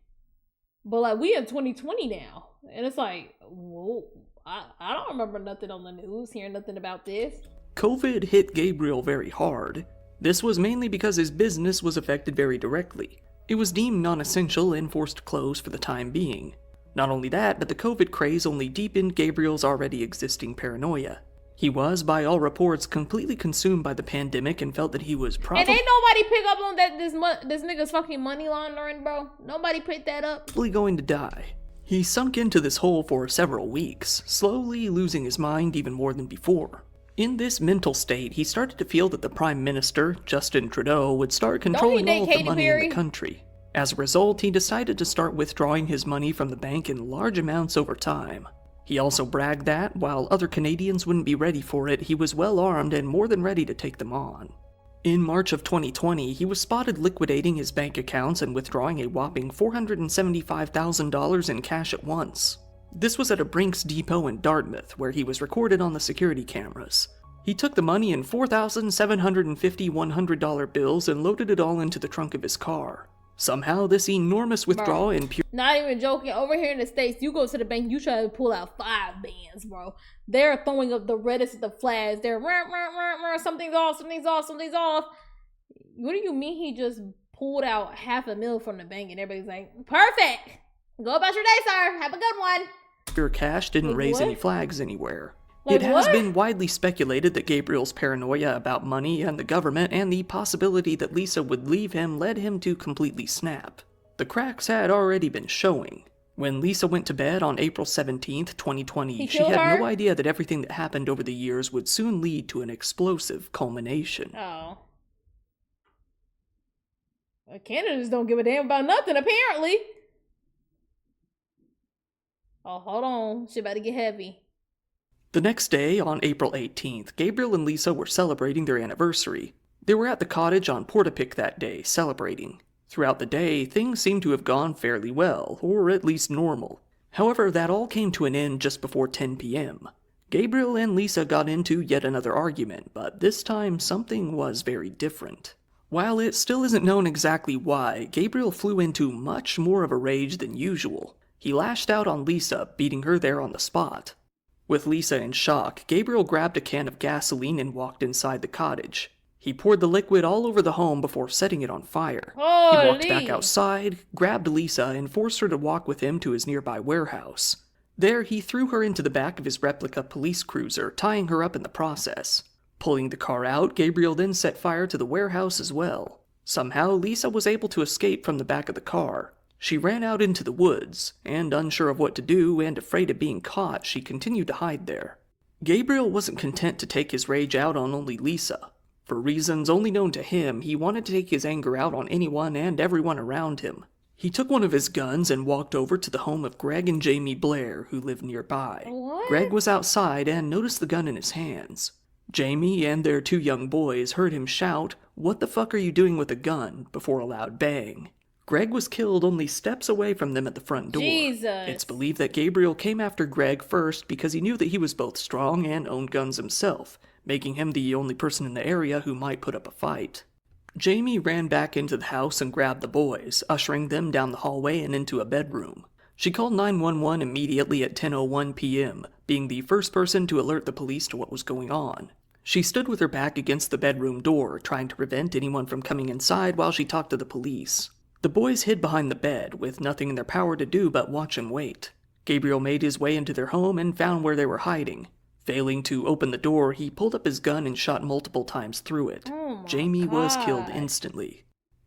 But like, we in 2020 now. And it's like, whoa, I don't remember nothing on the news, hearing nothing about this. COVID hit Gabriel very hard. This was mainly because his business was affected very directly. It was deemed non-essential and forced to close for the time being. Not only that, but the COVID craze only deepened Gabriel's already existing paranoia. He was, by all reports, completely consumed by the pandemic and felt that he was And ain't nobody pick up on that this nigga's fucking money laundering, bro. Nobody picked that up. Probably going to die. He sunk into this hole for several weeks, slowly losing his mind even more than before. In this mental state, he started to feel that the Prime Minister, Justin Trudeau, would start controlling all of the money in the country. As a result, he decided to start withdrawing his money from the bank in large amounts over time. He also bragged that, while other Canadians wouldn't be ready for it, he was well armed and more than ready to take them on. In March of 2020, he was spotted liquidating his bank accounts and withdrawing a whopping $475,000 in cash at once. This was at a Brinks depot in Dartmouth, where he was recorded on the security cameras. He took the money in 4,750 $100 bills and loaded it all into the trunk of his car. Somehow, this enormous withdrawal in pure... Not even joking, over here in the States, you go to the bank, you try to pull out 5 bands, bro. They're throwing up the reddest of the flags. They're, something's off. What do you mean he just pulled out $500,000 from the bank and everybody's like, perfect! Go about your day, sir. Have a good one. Pure cash didn't raise any flags anywhere. Like, it has been widely speculated that Gabriel's paranoia about money and the government and the possibility that Lisa would leave him led him to completely snap. The cracks had already been showing. When Lisa went to bed on April 17th, 2020, she had no idea that everything that happened over the years would soon lead to an explosive culmination. Oh. Well, Canadians don't give a damn about nothing, apparently. Oh, hold on. Shit about to get heavy. The next day, on April 18th, Gabriel and Lisa were celebrating their anniversary. They were at the cottage on Portapic that day, celebrating. Throughout the day, things seemed to have gone fairly well, or at least normal. However, that all came to an end just before 10 p.m. Gabriel and Lisa got into yet another argument, but this time something was very different. While it still isn't known exactly why, Gabriel flew into much more of a rage than usual. He lashed out on Lisa, beating her there on the spot. With Lisa in shock, Gabriel grabbed a can of gasoline and walked inside the cottage. He poured the liquid all over the home before setting it on fire. Holy. He walked back outside, grabbed Lisa, and forced her to walk with him to his nearby warehouse. There, he threw her into the back of his replica police cruiser, tying her up in the process. Pulling the car out, Gabriel then set fire to the warehouse as well. Somehow, Lisa was able to escape from the back of the car. She ran out into the woods, and unsure of what to do and afraid of being caught, she continued to hide there. Gabriel wasn't content to take his rage out on only Lisa. For reasons only known to him, he wanted to take his anger out on anyone and everyone around him. He took one of his guns and walked over to the home of Greg and Jamie Blair, who lived nearby. What? Greg was outside and noticed the gun in his hands. Jamie and their 2 young boys heard him shout, "What the fuck are you doing with a gun?" before a loud bang. Greg was killed only steps away from them at the front door. Jesus. It's believed that Gabriel came after Greg first because he knew that he was both strong and owned guns himself, making him the only person in the area who might put up a fight. Jamie ran back into the house and grabbed the boys, ushering them down the hallway and into a bedroom. She called 911 immediately at 10:01 p.m., being the first person to alert the police to what was going on. She stood with her back against the bedroom door, trying to prevent anyone from coming inside while she talked to the police. The boys hid behind the bed, with nothing in their power to do but watch him wait. Gabriel made his way into their home and found where they were hiding. Failing to open the door, he pulled up his gun and shot multiple times through it. Oh my Jamie was killed God. instantly.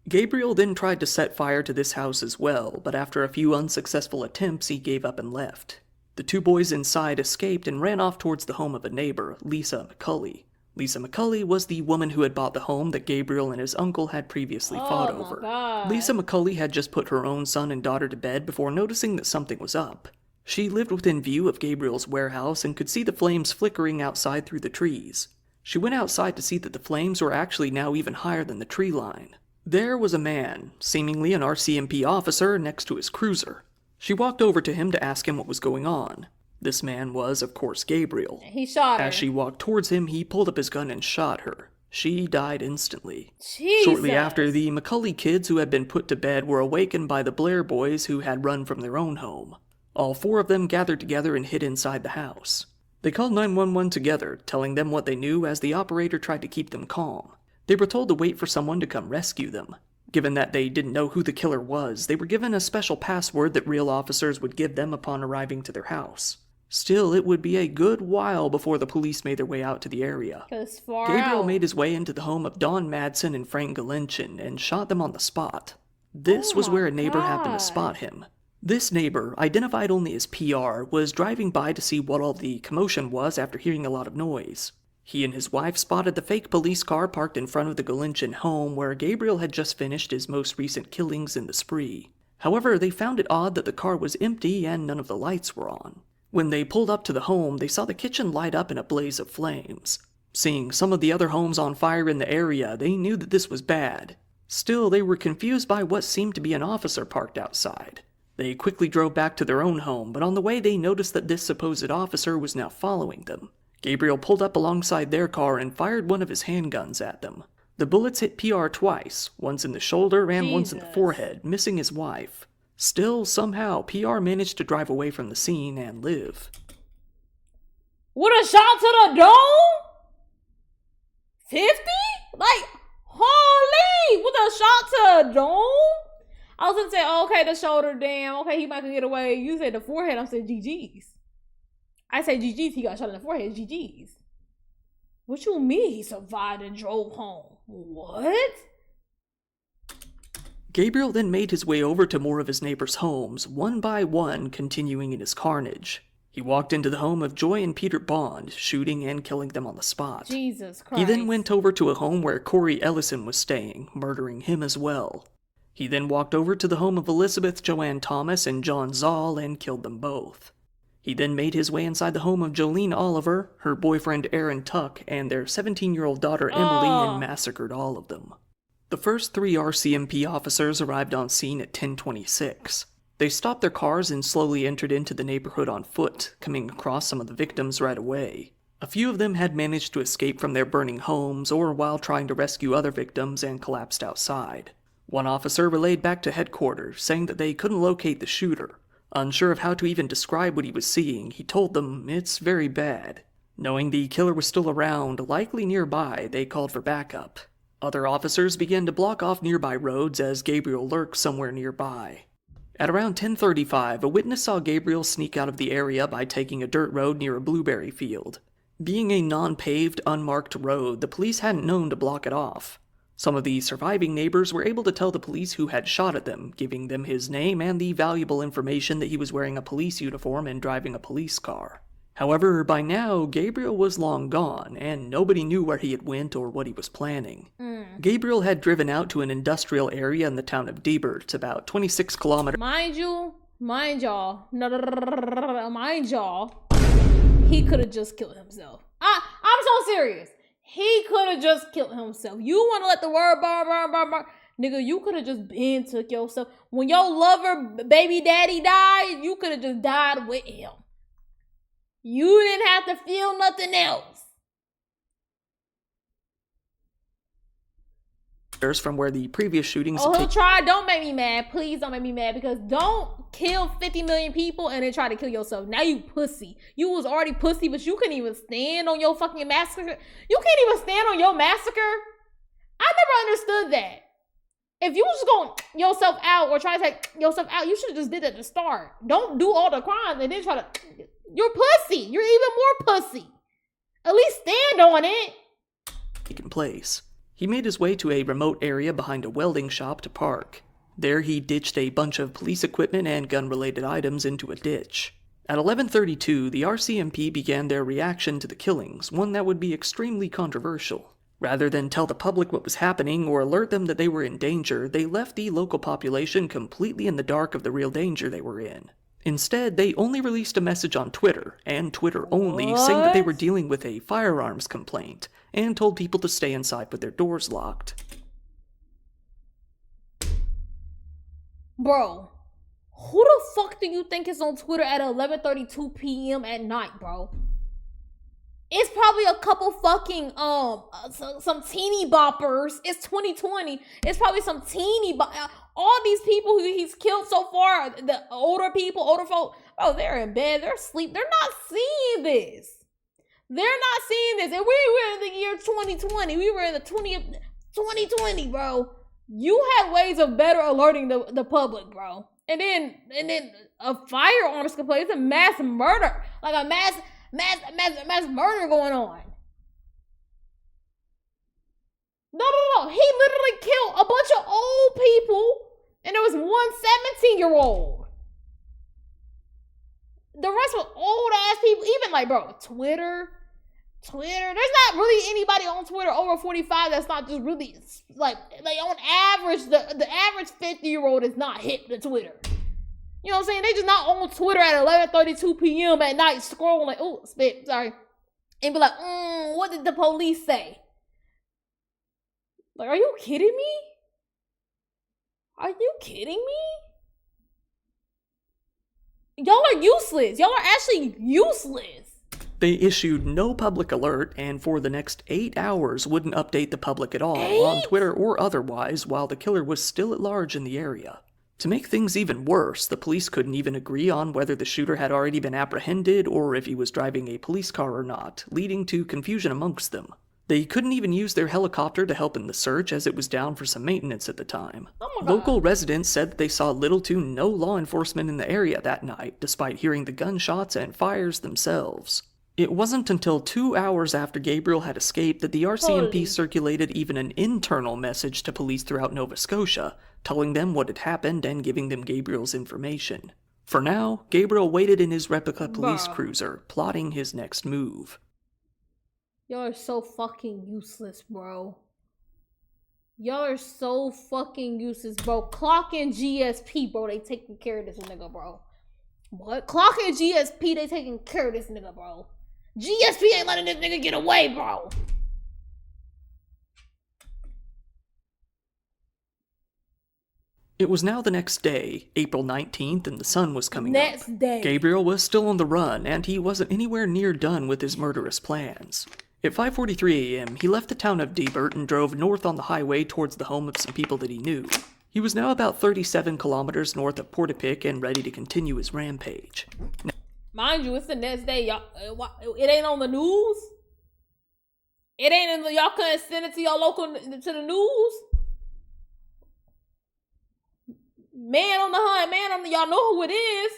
Gabriel then tried to set fire to this house as well, but after a few unsuccessful attempts, he gave up and left. The two boys inside escaped and ran off towards the home of a neighbor, Lisa McCulley. Lisa McCulley was the woman who had bought the home that Gabriel and his uncle had previously fought Oh my over. God. Lisa McCulley had just put her own son and daughter to bed before noticing that something was up. She lived within view of Gabriel's warehouse and could see the flames flickering outside through the trees. She went outside to see that the flames were actually now even higher than the tree line. There was a man, seemingly an RCMP officer, next to his cruiser. She walked over to him to ask him what was going on. This man was, of course, Gabriel. He shot her. As she walked towards him, he pulled up his gun and shot her. She died instantly. Jesus. Shortly after, the McCulley kids who had been put to bed were awakened by the Blair boys who had run from their own home. All four of them gathered together and hid inside the house. They called 911 together, telling them what they knew as the operator tried to keep them calm. They were told to wait for someone to come rescue them. Given that they didn't know who the killer was, they were given a special password that real officers would give them upon arriving to their house. Still, it would be a good while before the police made their way out to the area. Cause far Gabriel out. made his way into the home of Don Madsen and Frank Galinchin and shot them on the spot. This Oh was my where a neighbor happened God. to spot him. This neighbor, identified only as PR, was driving by to see what all the commotion was after hearing a lot of noise. He and his wife spotted the fake police car parked in front of the Galinchin home where Gabriel had just finished his most recent killings in the spree. However, they found it odd that the car was empty and none of the lights were on. When they pulled up to the home, they saw the kitchen light up in a blaze of flames. Seeing some of the other homes on fire in the area, they knew that this was bad. Still, they were confused by what seemed to be an officer parked outside. They quickly drove back to their own home, but on the way they noticed that this supposed officer was now following them. Gabriel pulled up alongside their car and fired one of his handguns at them. The bullets hit PR twice, once in the shoulder and once in the Jesus. forehead, missing his wife. Still, somehow, PR managed to drive away from the scene and live. With a shot to the dome? 50? Like, holy! With a shot to the dome? I was gonna say, oh, okay, the shoulder, damn. Okay, he might can get away. You said the forehead, I'm saying GG's. I say GG's, he got shot in the forehead, GG's. What you mean he survived and drove home? What? Gabriel then made his way over to more of his neighbors' homes, one by one, continuing in his carnage. He walked into the home of Joy and Peter Bond, shooting and killing them on the spot. Jesus Christ. He then went over to a home where Corey Ellison was staying, murdering him as well. He then walked over to the home of Elizabeth Joanne Thomas and John Zoll and killed them both. He then made his way inside the home of Jolene Oliver, her boyfriend Aaron Tuck, and their 17-year-old daughter Emily and massacred all of them. The first 3 RCMP officers arrived on scene at 10:26. They stopped their cars and slowly entered into the neighborhood on foot, coming across some of the victims right away. A few of them had managed to escape from their burning homes or while trying to rescue other victims and collapsed outside. One officer relayed back to headquarters, saying that they couldn't locate the shooter. Unsure of how to even describe what he was seeing, he told them it's very bad. Knowing the killer was still around, likely nearby, they called for backup. Other officers began to block off nearby roads as Gabriel lurked somewhere nearby. At around 10:35, a witness saw Gabriel sneak out of the area by taking a dirt road near a blueberry field. Being a non-paved, unmarked road, the police hadn't known to block it off. Some of the surviving neighbors were able to tell the police who had shot at them, giving them his name and the valuable information that he was wearing a police uniform and driving a police car. However, by now, Gabriel was long gone, and nobody knew where he had went or what he was planning. Gabriel had driven out to an industrial area in the town of Diebert, about 26 kilometers. Mind y'all, he could have just killed himself. I'm so serious. He could have just killed himself. You want to let the word burn. Nigga, you could have just been took yourself. When your lover, baby daddy died, you could have just died with him. You didn't have to feel nothing else. From where the previous shootings Oh, had he'll try. Don't make me mad. Please don't make me mad, because don't kill 50 million people and then try to kill yourself. Now you pussy. You was already pussy, but you couldn't even stand on your fucking massacre. You can't even stand on your massacre. I never understood that. if you was just going yourself out or try to take yourself out, you should have just did it at the start. Don't do all the crimes and then try to. You're pussy. You're even more pussy. At least stand on it. Taken place. He made his way to a remote area behind a welding shop to park. There he ditched a bunch of police equipment and gun-related items into a ditch. At 11:32, the RCMP began their reaction to the killings, one that would be extremely controversial. Rather than tell the public what was happening or alert them that they were in danger, they left the local population completely in the dark of the real danger they were in. Instead, they only released a message on Twitter, and Twitter only, saying that they were dealing with a firearms complaint, and told people to stay inside with their doors locked. Bro, who the fuck do you think is on Twitter at 11:32 p.m. at night, bro? It's probably a couple fucking, some teeny boppers. It's 2020. It's probably some teeny all these people who he's killed so far, the older people, older folk, bro, they're in bed, they're asleep. They're not seeing this. They're not seeing this. And we were in the year 2020. We were in the 2020, bro. You had ways of better alerting the public, bro. And then a firearms complaint. It's a mass murder. Like a mass murder going on. No. He literally killed a bunch of old people. And there was one 17-year-old. The rest were old ass people. Even like, bro, Twitter. There's not really anybody on Twitter over 45 that's not just really like on average, the average 50-year-old is not hip to Twitter. You know what I'm saying? They just not on Twitter at 11:32 p.m. at night scrolling like, oh, spit, sorry. And be like, what did the police say? Like, are you kidding me? Are you kidding me? Y'all are useless. Y'all are actually useless. They issued no public alert, and for the next 8 hours wouldn't update the public at all, on Twitter or otherwise, while the killer was still at large in the area. To make things even worse, the police couldn't even agree on whether the shooter had already been apprehended or if he was driving a police car or not, leading to confusion amongst them. They couldn't even use their helicopter to help in the search as it was down for some maintenance at the time. Local residents said that they saw little to no law enforcement in the area that night, despite hearing the gunshots and fires themselves. It wasn't until 2 hours after Gabriel had escaped that the RCMP circulated even an internal message to police throughout Nova Scotia, telling them what had happened and giving them Gabriel's information. For now, Gabriel waited in his replica police cruiser, plotting his next move. Y'all are so fucking useless, bro. Y'all are so fucking useless, bro. Clock and GSP, bro. They taking care of this nigga, bro. What? Clock and GSP, they taking care of this nigga, bro. GSP ain't letting this nigga get away, bro. It was now the next day, April 19th, and the sun was coming up. Next day. Gabriel was still on the run, and he wasn't anywhere near done with his murderous plans. At 5:43 a.m., he left the town of Debert and drove north on the highway towards the home of some people that he knew. He was now about 37 kilometers north of Portapique and ready to continue his rampage. Mind you, it's the next day. Y'all, it ain't on the news. It ain't in the, y'all couldn't send it to your local, to the news. Man on the hunt, y'all know who it is.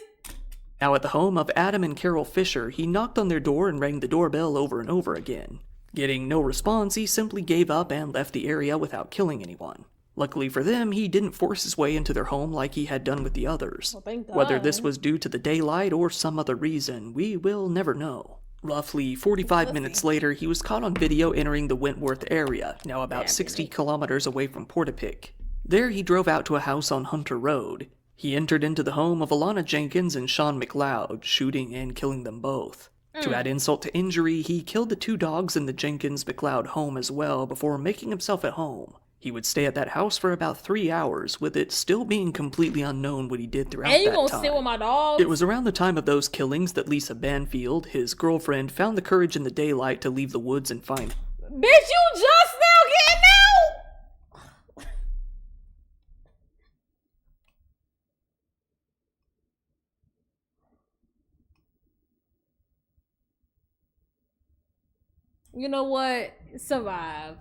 Now at the home of Adam and Carol Fisher, he knocked on their door and rang the doorbell over and over again. Getting no response, he simply gave up and left the area without killing anyone. Luckily for them, he didn't force his way into their home like he had done with the others. Well, thank God. Whether this was due to the daylight or some other reason, we will never know. Roughly 45 minutes later, he was caught on video entering the Wentworth area, now about 60 kilometers away from Portapique. There he drove out to a house on Hunter Road. He entered into the home of Alana Jenkins and Sean McLeod, shooting and killing them both. To add insult to injury, he killed the 2 dogs in the Jenkins-McLeod home as well before making himself at home. He would stay at that house for about 3 hours, with it still being completely unknown what he did throughout that time. And you gonna sit with my dogs? It was around the time of those killings that Lisa Banfield, his girlfriend, found the courage in the daylight to leave the woods and find him. Bitch, you just now getting out? You know what? Survive.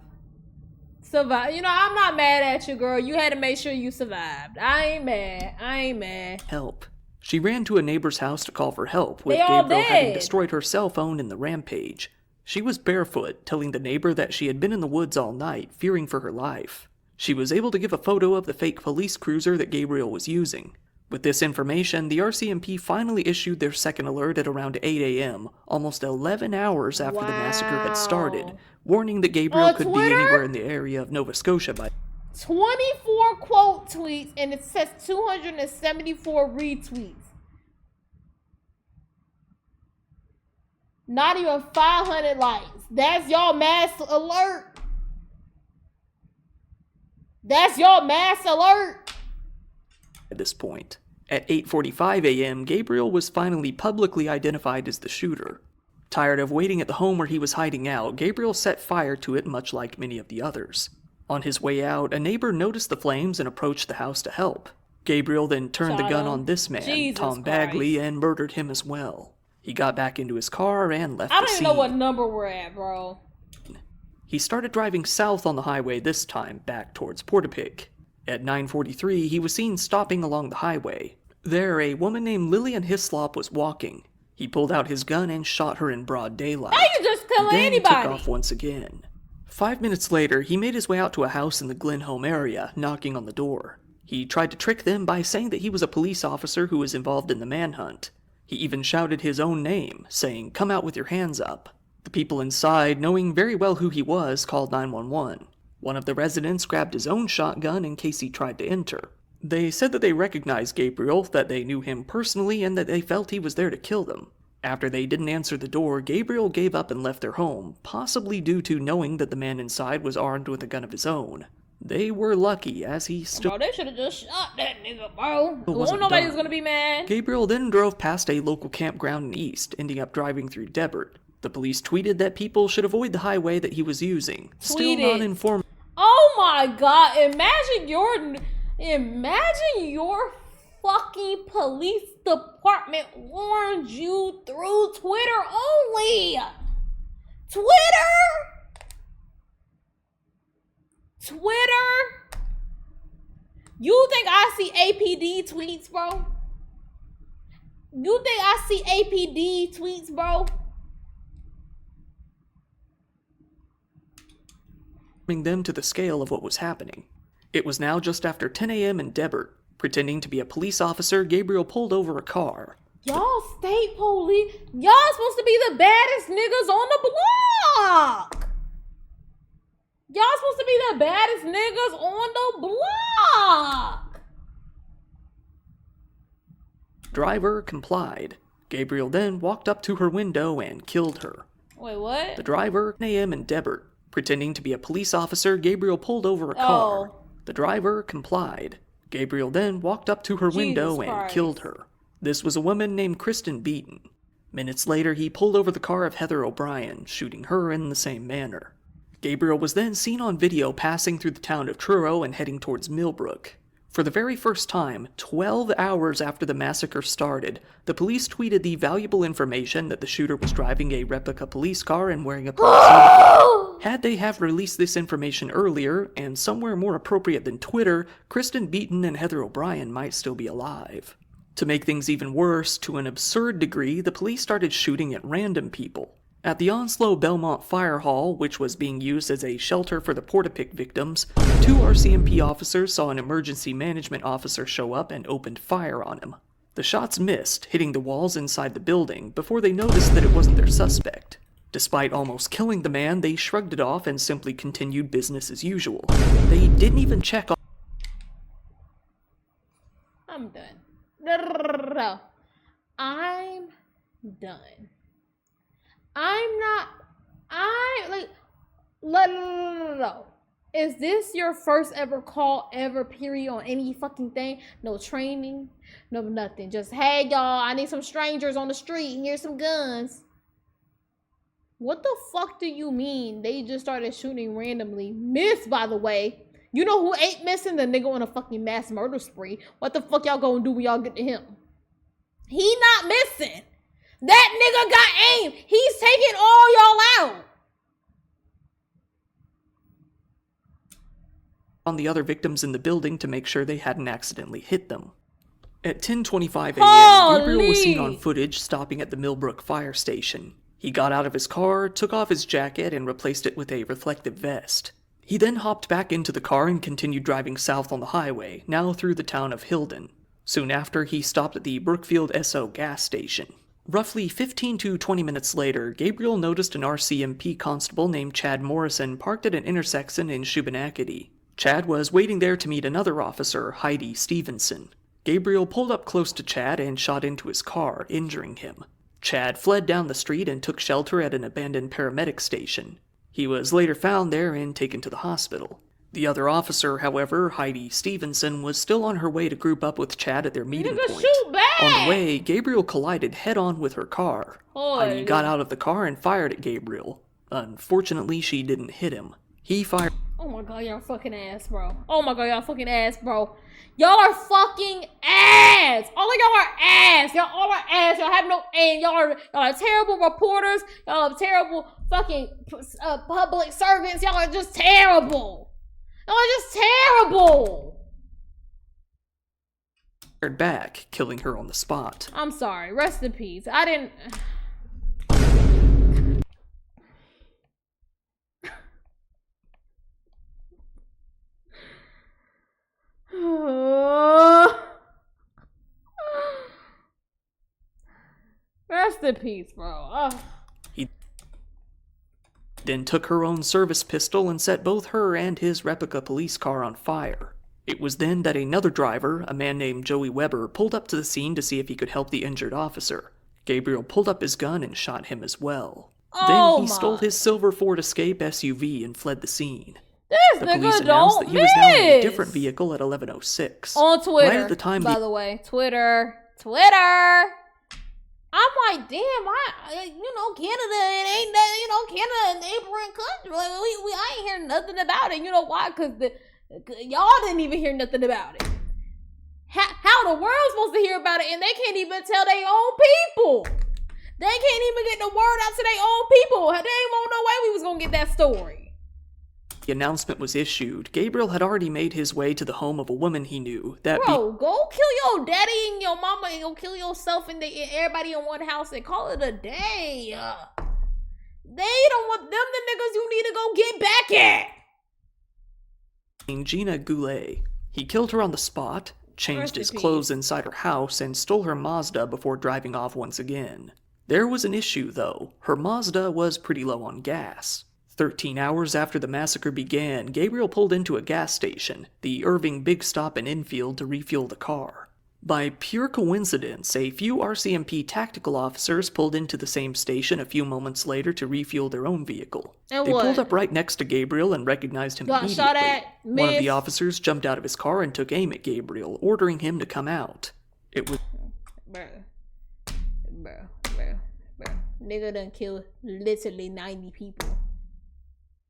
Survive. You know, I'm not mad at you, girl. You had to make sure you survived. I ain't mad. help. She ran to a neighbor's house to call for help, with They all Gabriel having dead. destroyed her cell phone in the rampage. She was barefoot, telling the neighbor that she had been in the woods all night, fearing for her life. She was able to give a photo of the fake police cruiser that Gabriel was using. With this information, the RCMP finally issued their second alert at around 8 a.m., almost 11 hours after the massacre had started, warning that Gabriel On could Twitter? be anywhere in the area of Nova Scotia by 24 quote tweets and it says 274 retweets. Not even 500 likes. That's y'all mass alert. That's y'all mass alert. at this point. At 8:45 a.m., Gabriel was finally publicly identified as the shooter. Tired of waiting at the home where he was hiding out, Gabriel set fire to it much like many of the others. On his way out, a neighbor noticed the flames and approached the house to help. Gabriel then turned the gun on this man, Jesus Tom Christ. Bagley, and murdered him as well. He got back into his car and left I the don't scene. even know what number we're at, bro. He started driving south on the highway this time, back towards Portapique. At 9:43, he was seen stopping along the highway. There, a woman named Lillian Hislop was walking. He pulled out his gun and shot her in broad daylight. How you just kill Then anybody? took off once again. 5 minutes later, he made his way out to a house in the Glenholm area, knocking on the door. He tried to trick them by saying that he was a police officer who was involved in the manhunt. He even shouted his own name, saying, "Come out with your hands up." The people inside, knowing very well who he was, called 911. One of the residents grabbed his own shotgun in case he tried to enter. They said that they recognized Gabriel, that they knew him personally, and that they felt he was there to kill them. After they didn't answer the door, Gabriel gave up and left their home, possibly due to knowing that the man inside was armed with a gun of his own. They were lucky, as he still Bro, they should have just shot that nigga, bro. wasn't Nobody done. was gonna be mad. Gabriel then drove past a local campground in East, ending up driving through Debert. The police tweeted that people should avoid the highway that he was using. Still not Tweeted. informed Oh my god, imagine your fucking police department warned you through Twitter only. Twitter? You think I see APD tweets, bro? You think I see APD tweets, bro? them to the scale of what was happening. It was now just after 10 a.m. in Debert. Pretending to be a police officer, Gabriel pulled over a car. Y'all state police, y'all supposed to be the baddest niggas on the block. Y'all supposed to be the baddest niggas on the block. Driver complied. Gabriel then walked up to her window and killed her. Wait, what? The driver, 10 a.m. in Debert. Pretending to be a police officer, Gabriel pulled over a car. Oh. The driver complied. Gabriel then walked up to her window and Christ. killed her. This was a woman named Kristen Beaton. Minutes later, he pulled over the car of Heather O'Brien, shooting her in the same manner. Gabriel was then seen on video passing through the town of Truro and heading towards Millbrook. For the very first time, 12 hours after the massacre started, the police tweeted the valuable information that the shooter was driving a replica police car and wearing a police uniform. Had they have released this information earlier, and somewhere more appropriate than Twitter, Kristen Beaton and Heather O'Brien might still be alive. To make things even worse, to an absurd degree, the police started shooting at random people. At the Onslow Belmont Fire Hall, which was being used as a shelter for the Portapique victims, 2 RCMP officers saw an emergency management officer show up and opened fire on him. The shots missed, hitting the walls inside the building, before they noticed that it wasn't their suspect. Despite almost killing the man, they shrugged it off and simply continued business as usual. They didn't even check on I'm done. I'm done. No. Is this your first ever call ever, period, on any fucking thing? No training, no nothing. Just, hey, y'all, I need some strangers on the street and here's some guns. What the fuck do you mean they just started shooting randomly? Miss, by the way. You know who ain't missing? The nigga on a fucking mass murder spree. What the fuck y'all gonna do when y'all get to him? He not missing. That nigga got aim. He's taking all y'all out. on the other victims in the building to make sure they hadn't accidentally hit them. At 10:25 a.m., Gabriel was seen on footage stopping at the Millbrook fire station. He got out of his car, took off his jacket, and replaced it with a reflective vest. He then hopped back into the car and continued driving south on the highway, now through the town of Hilden. Soon after, he stopped at the Brookfield Esso gas station. Roughly 15 to 20 minutes later, Gabriel noticed an RCMP constable named Chad Morrison parked at an intersection in Shubenacadie. Chad was waiting there to meet another officer, Heidi Stevenson. Gabriel pulled up close to Chad and shot into his car, injuring him. Chad fled down the street and took shelter at an abandoned paramedic station. He was later found there and taken to the hospital. The other officer, however, Heidi Stevenson, was still on her way to group up with Chad at their meeting point. Shoot back! On the way, Gabriel collided head-on with her car. Heidi got out of the car and fired at Gabriel. Unfortunately, she didn't hit him. He fired... Oh my god, y'all fucking ass, bro. Oh my god, y'all fucking ass, bro. Y'all are fucking ass. All of y'all are ass. Y'all all are ass. Y'all have no aim. Y'all are terrible reporters. Y'all are terrible fucking public servants. Y'all are just terrible. Y'all are just terrible. back, killing her on the spot. I'm sorry. Rest in peace. I didn't... Rest in peace, bro. He then took her own service pistol and set both her and his replica police car on fire. It was then that another driver, a man named Joey Weber, pulled up to the scene to see if he could help the injured officer. Gabriel pulled up his gun and shot him as well. Then he stole his silver Ford Escape SUV and fled the scene. The police announced that he was now in a different vehicle at 11:06. On Twitter, right at the time by the way. Twitter. I'm like, damn, Canada, it ain't that, Canada, a neighboring country. Like, I ain't hearing nothing about it. You know why? Because y'all didn't even hear nothing about it. How the world's supposed to hear about it, and they can't even tell their own people. They can't even get the word out to their own people. They ain't want no way we was gonna get that story. The announcement was issued, Gabriel had already made his way to the home of a woman he knew. Bro, go kill your daddy and your mama and go kill yourself and everybody in one house and call it a day. They don't want them the niggas you need to go get back at. Gina Goulet. He killed her on the spot, changed his clothes inside her house, and stole her Mazda before driving off once again. There was an issue, though. Her Mazda was pretty low on gas. 13 hours after the massacre began, Gabriel pulled into a gas station, the Irving Big Stop in Enfield, to refuel the car. By pure coincidence, a few RCMP tactical officers pulled into the same station a few moments later to refuel their own vehicle. They pulled up right next to Gabriel and recognized him immediately. Shot at, One of the officers jumped out of his car and took aim at Gabriel, ordering him to come out. It was... Bro. Nigga done killed literally 90 people.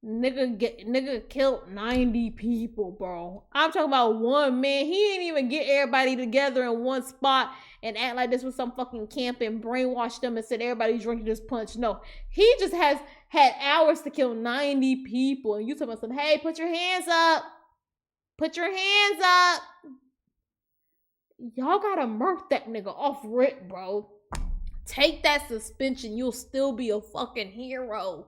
Nigga killed 90 people, bro. I'm talking about one man. He didn't even get everybody together in one spot and act like this was some fucking camp and brainwash them and said everybody drinking this punch. No, he just has had hours to kill 90 people. And you talking about some, hey, put your hands up. Put your hands up. Y'all gotta murk that nigga off rip, bro. Take that suspension. You'll still be a fucking hero.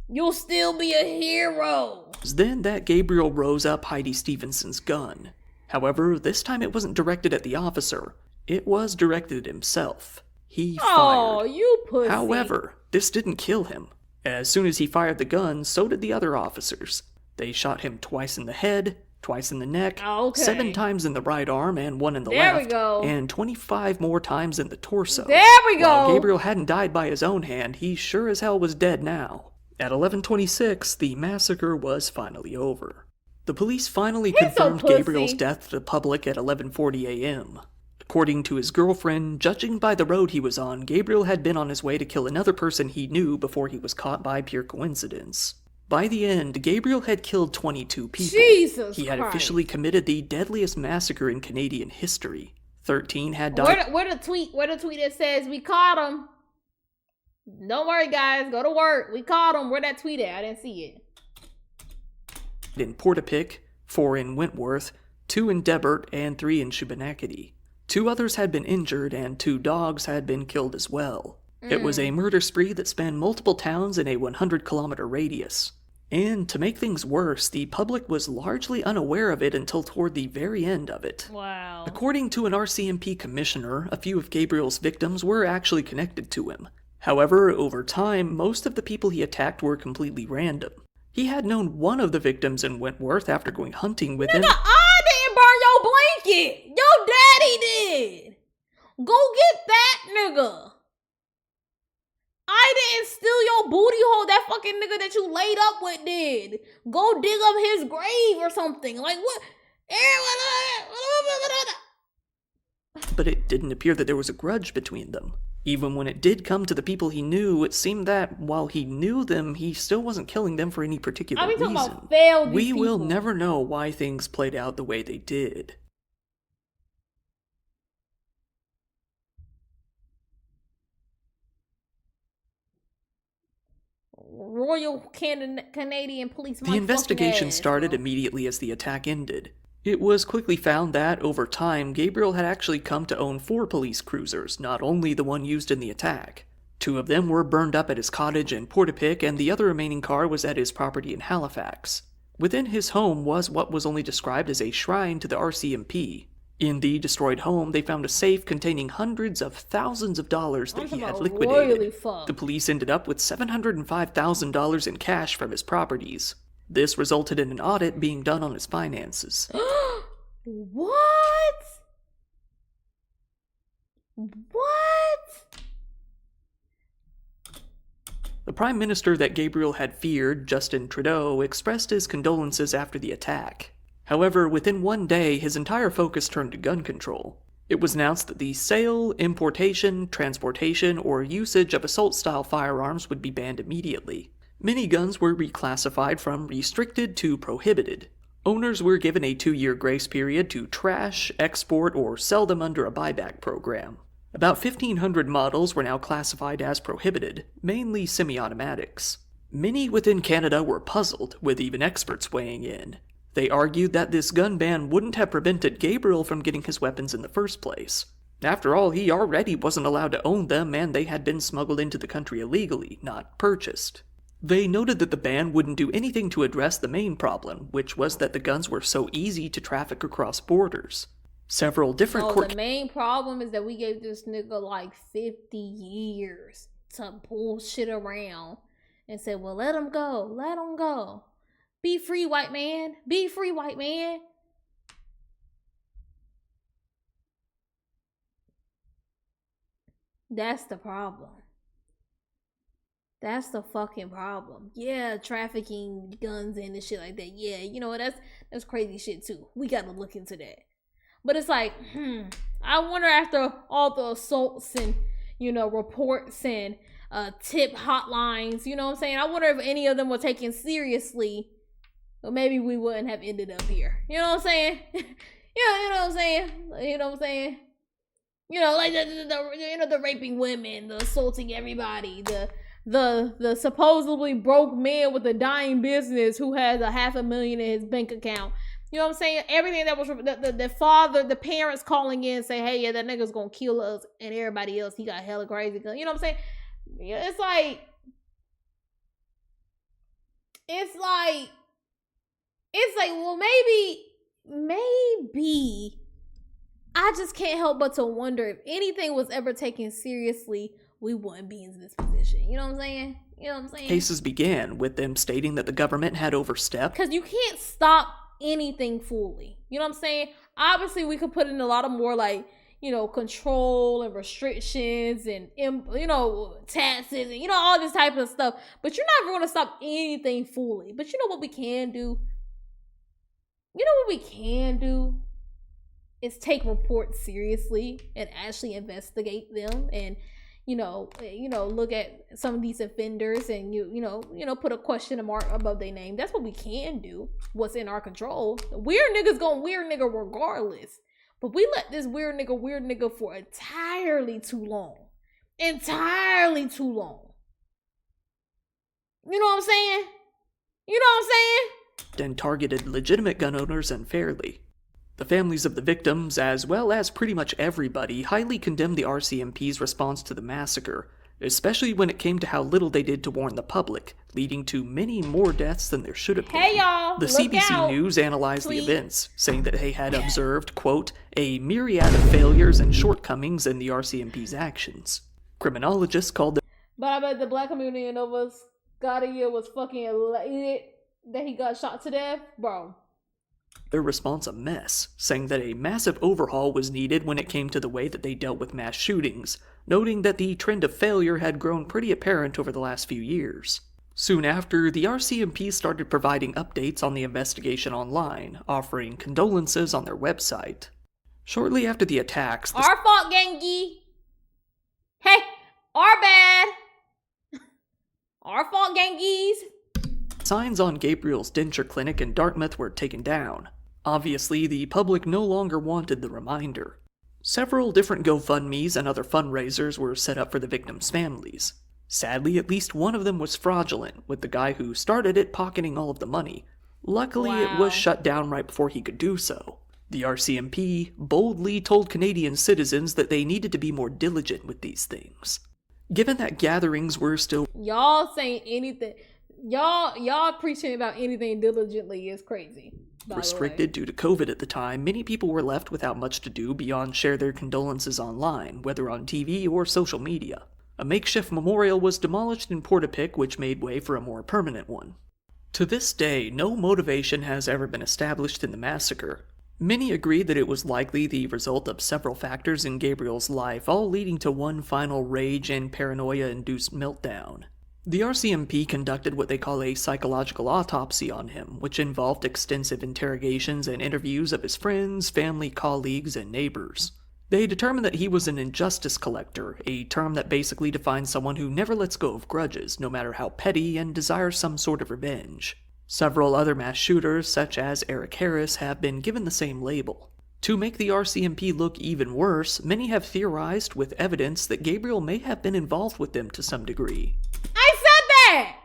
You'll still be a hero. It was then that Gabriel rose up Heidi Stevenson's gun. However, this time it wasn't directed at the officer. It was directed at himself. He fired. Oh, you pussy. However, this didn't kill him. As soon as he fired the gun, so did the other officers. They shot him twice in the head, twice in the neck, 7 times in the right arm and 1 in the left, we go. And 25 more times in the torso. There we go. While Gabriel hadn't died by his own hand, he sure as hell was dead now. At 11:26, the massacre was finally over. The police finally confirmed Gabriel's death to the public at 11:40 a.m. According to his girlfriend, judging by the road he was on, Gabriel had been on his way to kill another person he knew before he was caught by pure coincidence. By the end, Gabriel had killed 22 people. Jesus He had Christ. officially committed the deadliest massacre in Canadian history. 13 had died. Where the tweet that says we caught him? Don't worry, guys. Go to work. We caught him. Where that tweet at? I didn't see it. In Portapique, 4 in Wentworth, 2 in Debert, and 3 in Shubenacadie. 2 others had been injured, and 2 dogs had been killed as well. It was a murder spree that spanned multiple towns in a 100-kilometer radius. And to make things worse, the public was largely unaware of it until toward the very end of it. Wow. According to an RCMP commissioner, a few of Gabriel's victims were actually connected to him. However, over time, most of the people he attacked were completely random. He had known one of the victims in Wentworth after going hunting with him. Nigga, I didn't burn your blanket. Your daddy did. Go get that nigga. I didn't steal your booty hole. That fucking nigga that you laid up with did. Go dig up his grave or something. Like, what? But it didn't appear that there was a grudge between them. Even when it did come to the people he knew, it seemed that while he knew them, he still wasn't killing them for any particular reason. We will never know why things played out the way they did. Royal Canadian Police. The investigation started immediately as the attack ended. It was quickly found that, over time, Gabriel had actually come to own 4 police cruisers, not only the one used in the attack. 2 of them were burned up at his cottage in Portapique, and the other remaining car was at his property in Halifax. Within his home was what was only described as a shrine to the RCMP. In the destroyed home, they found a safe containing hundreds of thousands of dollars that he had liquidated. The police ended up with $705,000 in cash from his properties. This resulted in an audit being done on his finances. What? The Prime Minister that Gabriel had feared, Justin Trudeau, expressed his condolences after the attack. However, within one day, his entire focus turned to gun control. It was announced that the sale, importation, transportation, or usage of assault-style firearms would be banned immediately. Many guns were reclassified from restricted to prohibited. Owners were given a 2-year grace period to trash, export, or sell them under a buyback program. About 1,500 models were now classified as prohibited, mainly semi-automatics. Many within Canada were puzzled, with even experts weighing in. They argued that this gun ban wouldn't have prevented Gabriel from getting his weapons in the first place. After all, he already wasn't allowed to own them, and they had been smuggled into the country illegally, not purchased. They noted that the ban wouldn't do anything to address the main problem, which was that the guns were so easy to traffic across borders. Several different the main problem is that we gave this nigga like 50 years to bullshit around and said, well, let him go. Be free, white man. Be free, white man. That's the problem. That's the fucking problem. Yeah, trafficking guns and shit like that. Yeah, you know what? That's crazy shit too. We gotta look into that. But it's like, I wonder after all the assaults and, reports and tip hotlines, you know what I'm saying? I wonder if any of them were taken seriously. Or maybe we wouldn't have ended up here. You know what I'm saying? You know what I'm saying? Like the raping women, the assaulting everybody, the supposedly broke man with a dying business who has $500,000 in his bank account. You know what I'm saying? Everything that was the parents calling in say, hey, yeah, that nigga's gonna kill us, and everybody else, he got hella crazy gun. You know what I'm saying? Yeah, it's like, well, maybe I just can't help but to wonder if anything was ever taken seriously, we wouldn't be in this position. You know what I'm saying? Cases began with them stating that the government had overstepped. Because you can't stop anything fully. You know what I'm saying? Obviously, we could put in a lot of more control and restrictions and, taxes and, all this type of stuff. But you're not going to stop anything fully. But you know what we can do? Is take reports seriously and actually investigate them and, look at some of these offenders and put a question mark above their name. That's what we can do. What's in our control. Weird niggas gonna weird nigga regardless. But we let this weird nigga for entirely too long. Entirely too long. You know what I'm saying? and targeted legitimate gun owners unfairly. The families of the victims, as well as pretty much everybody, highly condemned the RCMP's response to the massacre, especially when it came to how little they did to warn the public, leading to many more deaths than there should have been. Hey y'all, The look CBC out. News analyzed Tweet. the events, saying that they had observed, quote, a myriad of failures and shortcomings in the RCMP's actions. Criminologists called them But I bet the black community in Nova Scotia was fucking elated that he got shot to death, bro. their response a mess, saying that a massive overhaul was needed when it came to the way that they dealt with mass shootings, noting that the trend of failure had grown pretty apparent over the last few years. Soon after, the RCMP started providing updates on the investigation online, offering condolences on their website. Shortly after the attacks, the Our fault, Gengi. Hey, our bad. Our fault, Gengis. signs on Gabriel's denture clinic in Dartmouth were taken down. Obviously, the public no longer wanted the reminder. Several different GoFundMes and other fundraisers were set up for the victims' families. Sadly, at least one of them was fraudulent, with the guy who started it pocketing all of the money. Luckily, it Wow. was shut down right before he could do so. The RCMP boldly told Canadian citizens that they needed to be more diligent with these things. Given that gatherings were still Y'all saying anything. Y'all preaching about anything diligently is crazy. by the way. restricted due to COVID at the time, many people were left without much to do beyond share their condolences online, whether on TV or social media. A makeshift memorial was demolished in Portapique, which made way for a more permanent one. To this day, no motivation has ever been established in the massacre. Many agree that it was likely the result of several factors in Gabriel's life, all leading to one final rage and paranoia-induced meltdown. The RCMP conducted what they call a psychological autopsy on him, which involved extensive interrogations and interviews of his friends, family, colleagues, and neighbors. They determined that he was an injustice collector, a term that basically defines someone who never lets go of grudges, no matter how petty, and desires some sort of revenge. Several other mass shooters, such as Eric Harris, have been given the same label. To make the RCMP look even worse, many have theorized with evidence that Gabriel may have been involved with them to some degree. I said that!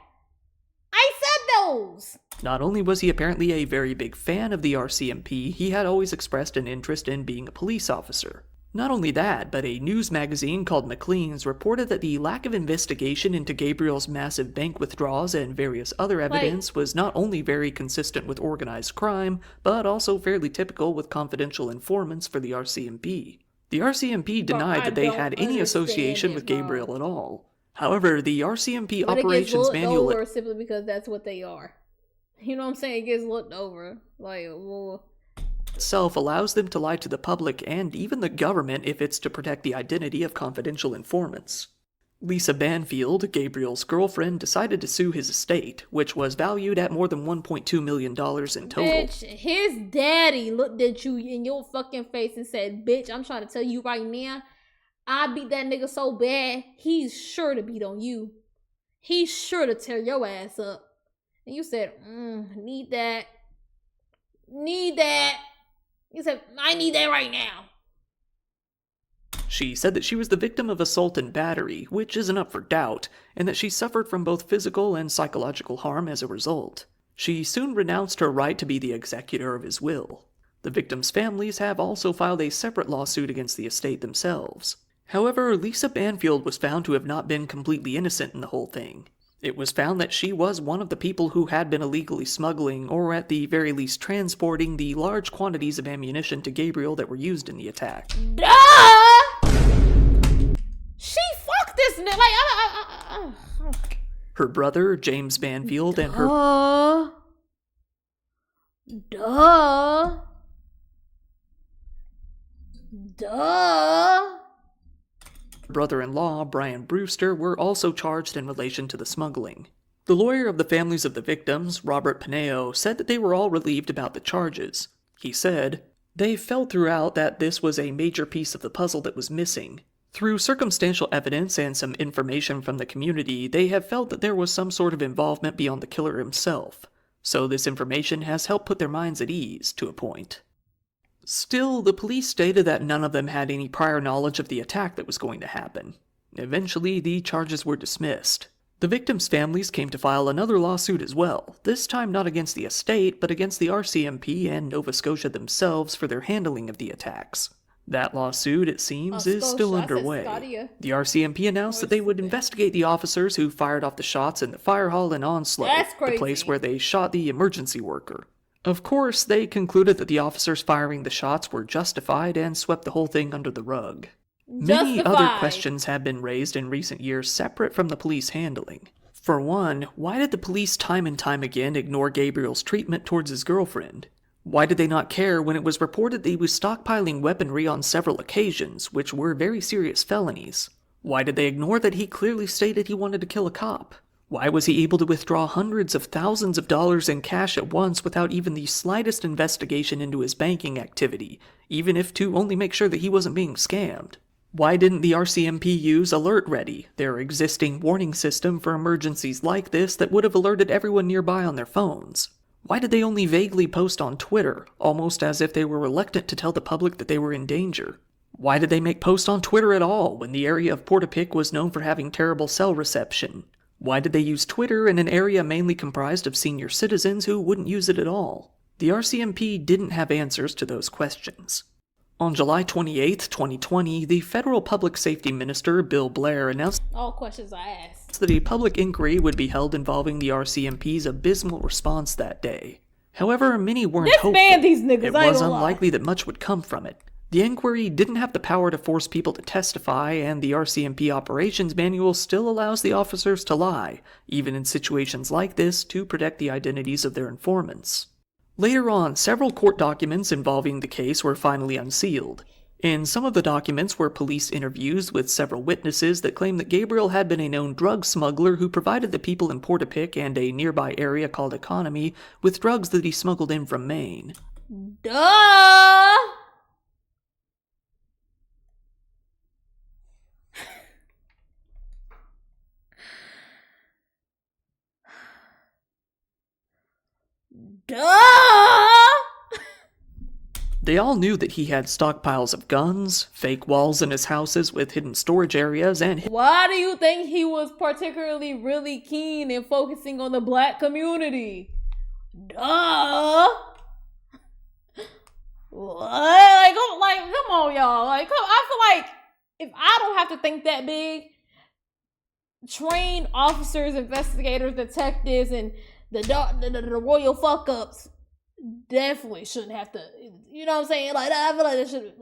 I said those! Not only was he apparently a very big fan of the RCMP, he had always expressed an interest in being a police officer. Not only that, but a news magazine called Maclean's reported that the lack of investigation into Gabriel's massive bank withdrawals and various other evidence was not only very consistent with organized crime, but also fairly typical with confidential informants for the RCMP. The RCMP denied I that they don't had any understand association it, with bro. Gabriel at all. However, the RCMP But it gets operations looked manual over simply because that's what they are. You know what I'm saying? It gets looked over. Like, well, itself allows them to lie to the public and even the government if it's to protect the identity of confidential informants. Lisa Banfield, Gabriel's girlfriend, decided to sue his estate, which was valued at more than $1.2 million in total. bitch, his daddy looked at you in your fucking face and said, bitch, I'm trying to tell you right now, I beat that nigga so bad, he's sure to beat on you. He's sure to tear your ass up. And you said, need that. Need that. You said, I need that right now. She said that she was the victim of assault and battery, which isn't up for doubt, and that she suffered from both physical and psychological harm as a result. She soon renounced her right to be the executor of his will. The victims' families have also filed a separate lawsuit against the estate themselves. However, Lisa Banfield was found to have not been completely innocent in the whole thing. It was found that she was one of the people who had been illegally smuggling, or at the very least transporting, the large quantities of ammunition to Gabriel that were used in the attack. Duh! She fucked this nigga. Like, Her brother, James Banfield, and her Duh. brother-in-law, Brian Brewster, were also charged in relation to the smuggling. The lawyer of the families of the victims, Robert Pineo, said that they were all relieved about the charges. He said, "They felt throughout that this was a major piece of the puzzle that was missing. Through circumstantial evidence and some information from the community, they have felt that there was some sort of involvement beyond the killer himself. So this information has helped put their minds at ease, to a point." Still, the police stated that none of them had any prior knowledge of the attack that was going to happen. Eventually, the charges were dismissed. The victims' families came to file another lawsuit as well, this time not against the estate, but against the RCMP and Nova Scotia themselves for their handling of the attacks. That lawsuit, it seems, is still underway. The RCMP announced that they would investigate the officers who fired off the shots in the fire hall in Onslow, the place where they shot the emergency worker. Of course, they concluded that the officers firing the shots were justified and swept the whole thing under the rug. Many other questions have been raised in recent years separate from the police handling. For one, why did the police time and time again ignore Gabriel's treatment towards his girlfriend? Why did they not care when it was reported that he was stockpiling weaponry on several occasions, which were very serious felonies? Why did they ignore that he clearly stated he wanted to kill a cop? Why was he able to withdraw hundreds of thousands of dollars in cash at once without even the slightest investigation into his banking activity, even if to only make sure that he wasn't being scammed? Why didn't the RCMP use Alert Ready, their existing warning system for emergencies like this that would have alerted everyone nearby on their phones? Why did they only vaguely post on Twitter, almost as if they were reluctant to tell the public that they were in danger? Why did they make posts on Twitter at all when the area of Portapique was known for having terrible cell reception? Why did they use Twitter in an area mainly comprised of senior citizens who wouldn't use it at all? The RCMP didn't have answers to those questions. On July 28, 2020, the federal public safety minister, Bill Blair, announced All questions I asked. that a public inquiry would be held involving the RCMP's abysmal response that day. However, many weren't hopeful. These niggas, It was unlikely that much would come from it. The inquiry didn't have the power to force people to testify, and the RCMP operations manual still allows the officers to lie, even in situations like this, to protect the identities of their informants. Later on, several court documents involving the case were finally unsealed. In some of the documents were police interviews with several witnesses that claimed that Gabriel had been a known drug smuggler who provided the people in Portapique and a nearby area called Economy with drugs that he smuggled in from Maine. Duh! Duh! They all knew that he had stockpiles of guns, fake walls in his houses with hidden storage areas, and Why do you think he was particularly really keen in focusing on the black community? Duh! Like, come on, y'all. I feel like if I don't have to think that big, trained officers, investigators, detectives, and the royal fuck ups definitely shouldn't have to. You know what I'm saying? Like, I feel like they should.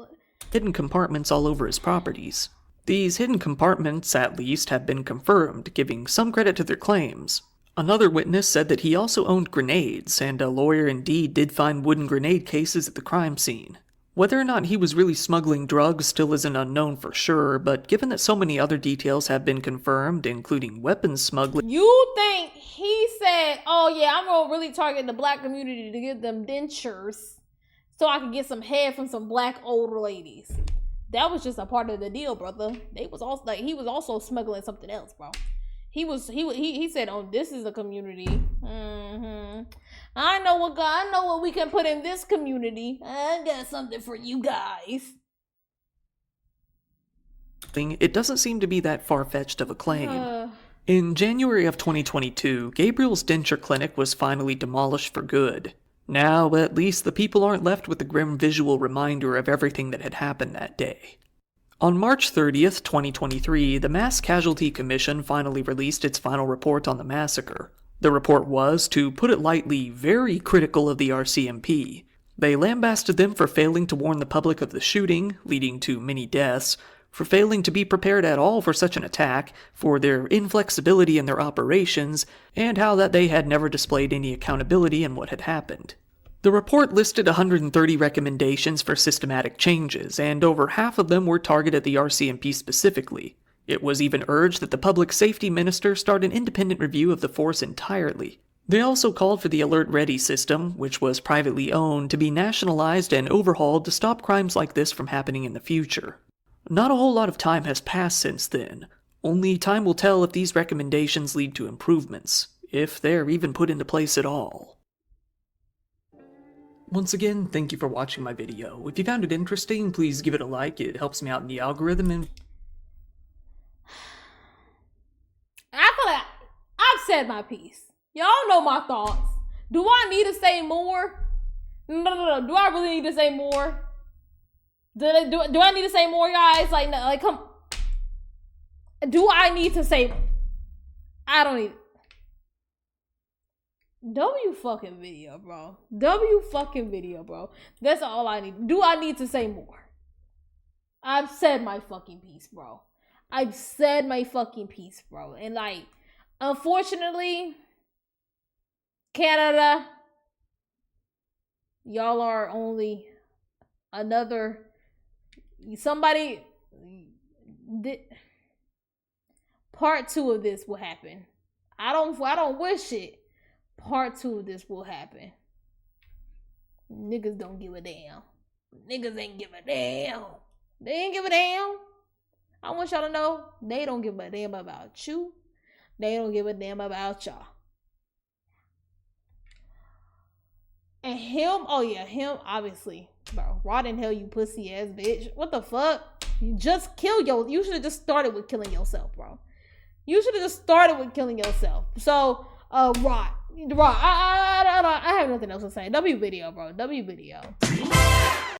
hidden compartments all over his properties. These hidden compartments, at least, have been confirmed, giving some credit to their claims. Another witness said that he also owned grenades, and a lawyer indeed did find wooden grenade cases at the crime scene. Whether or not he was really smuggling drugs still isn't unknown for sure, but given that so many other details have been confirmed, including weapons smuggling... You think he said, oh yeah, I'm gonna really target the black community to give them dentures so I can get some head from some black older ladies. That was just a part of the deal, brother. They was also like, he was also smuggling something else, bro. He said, oh, this is a community. I know what we can put in this community. I got something for you guys. It doesn't seem to be that far-fetched of a claim. In January of 2022, Gabriel's denture clinic was finally demolished for good. Now, at least the people aren't left with the grim visual reminder of everything that had happened that day. On March 30th, 2023, the Mass Casualty Commission finally released its final report on the massacre. The report was, to put it lightly, very critical of the RCMP. They lambasted them for failing to warn the public of the shooting, leading to many deaths, for failing to be prepared at all for such an attack, for their inflexibility in their operations, and how that they had never displayed any accountability in what had happened. The report listed 130 recommendations for systematic changes, and over half of them were targeted at the RCMP specifically. It was even urged that the public safety minister start an independent review of the force entirely. They also called for the Alert Ready system, which was privately owned, to be nationalized and overhauled to stop crimes like this from happening in the future. Not a whole lot of time has passed since then. Only time will tell if these recommendations lead to improvements, if they're even put into place at all. Once again, thank you for watching my video. If you found it interesting, please give it a like, it helps me out in the algorithm, and... I feel like said my piece. Y'all know my thoughts. Do I need to say more? No. Do I really need to say more? Do I need to say more, guys? Like, come. Do I need to say? I don't need. W fucking video, bro. W fucking video, bro. That's all I need. Do I need to say more? I've said my fucking piece, bro. I've said my fucking piece, bro. And like, unfortunately, Canada, y'all are only another somebody. Part 2 of this will happen. I don't wish it. Part 2 of this will happen. Niggas don't give a damn. Niggas ain't give a damn. They ain't give a damn. I want y'all to know they don't give a damn about you. They don't give a damn about y'all. And him, oh yeah, him, obviously. Bro, rot in hell, you pussy ass bitch. What the fuck? You just kill you should have just started with killing yourself, bro. You should have just started with killing yourself. So, rot. I have nothing else to say. W video, bro. W video.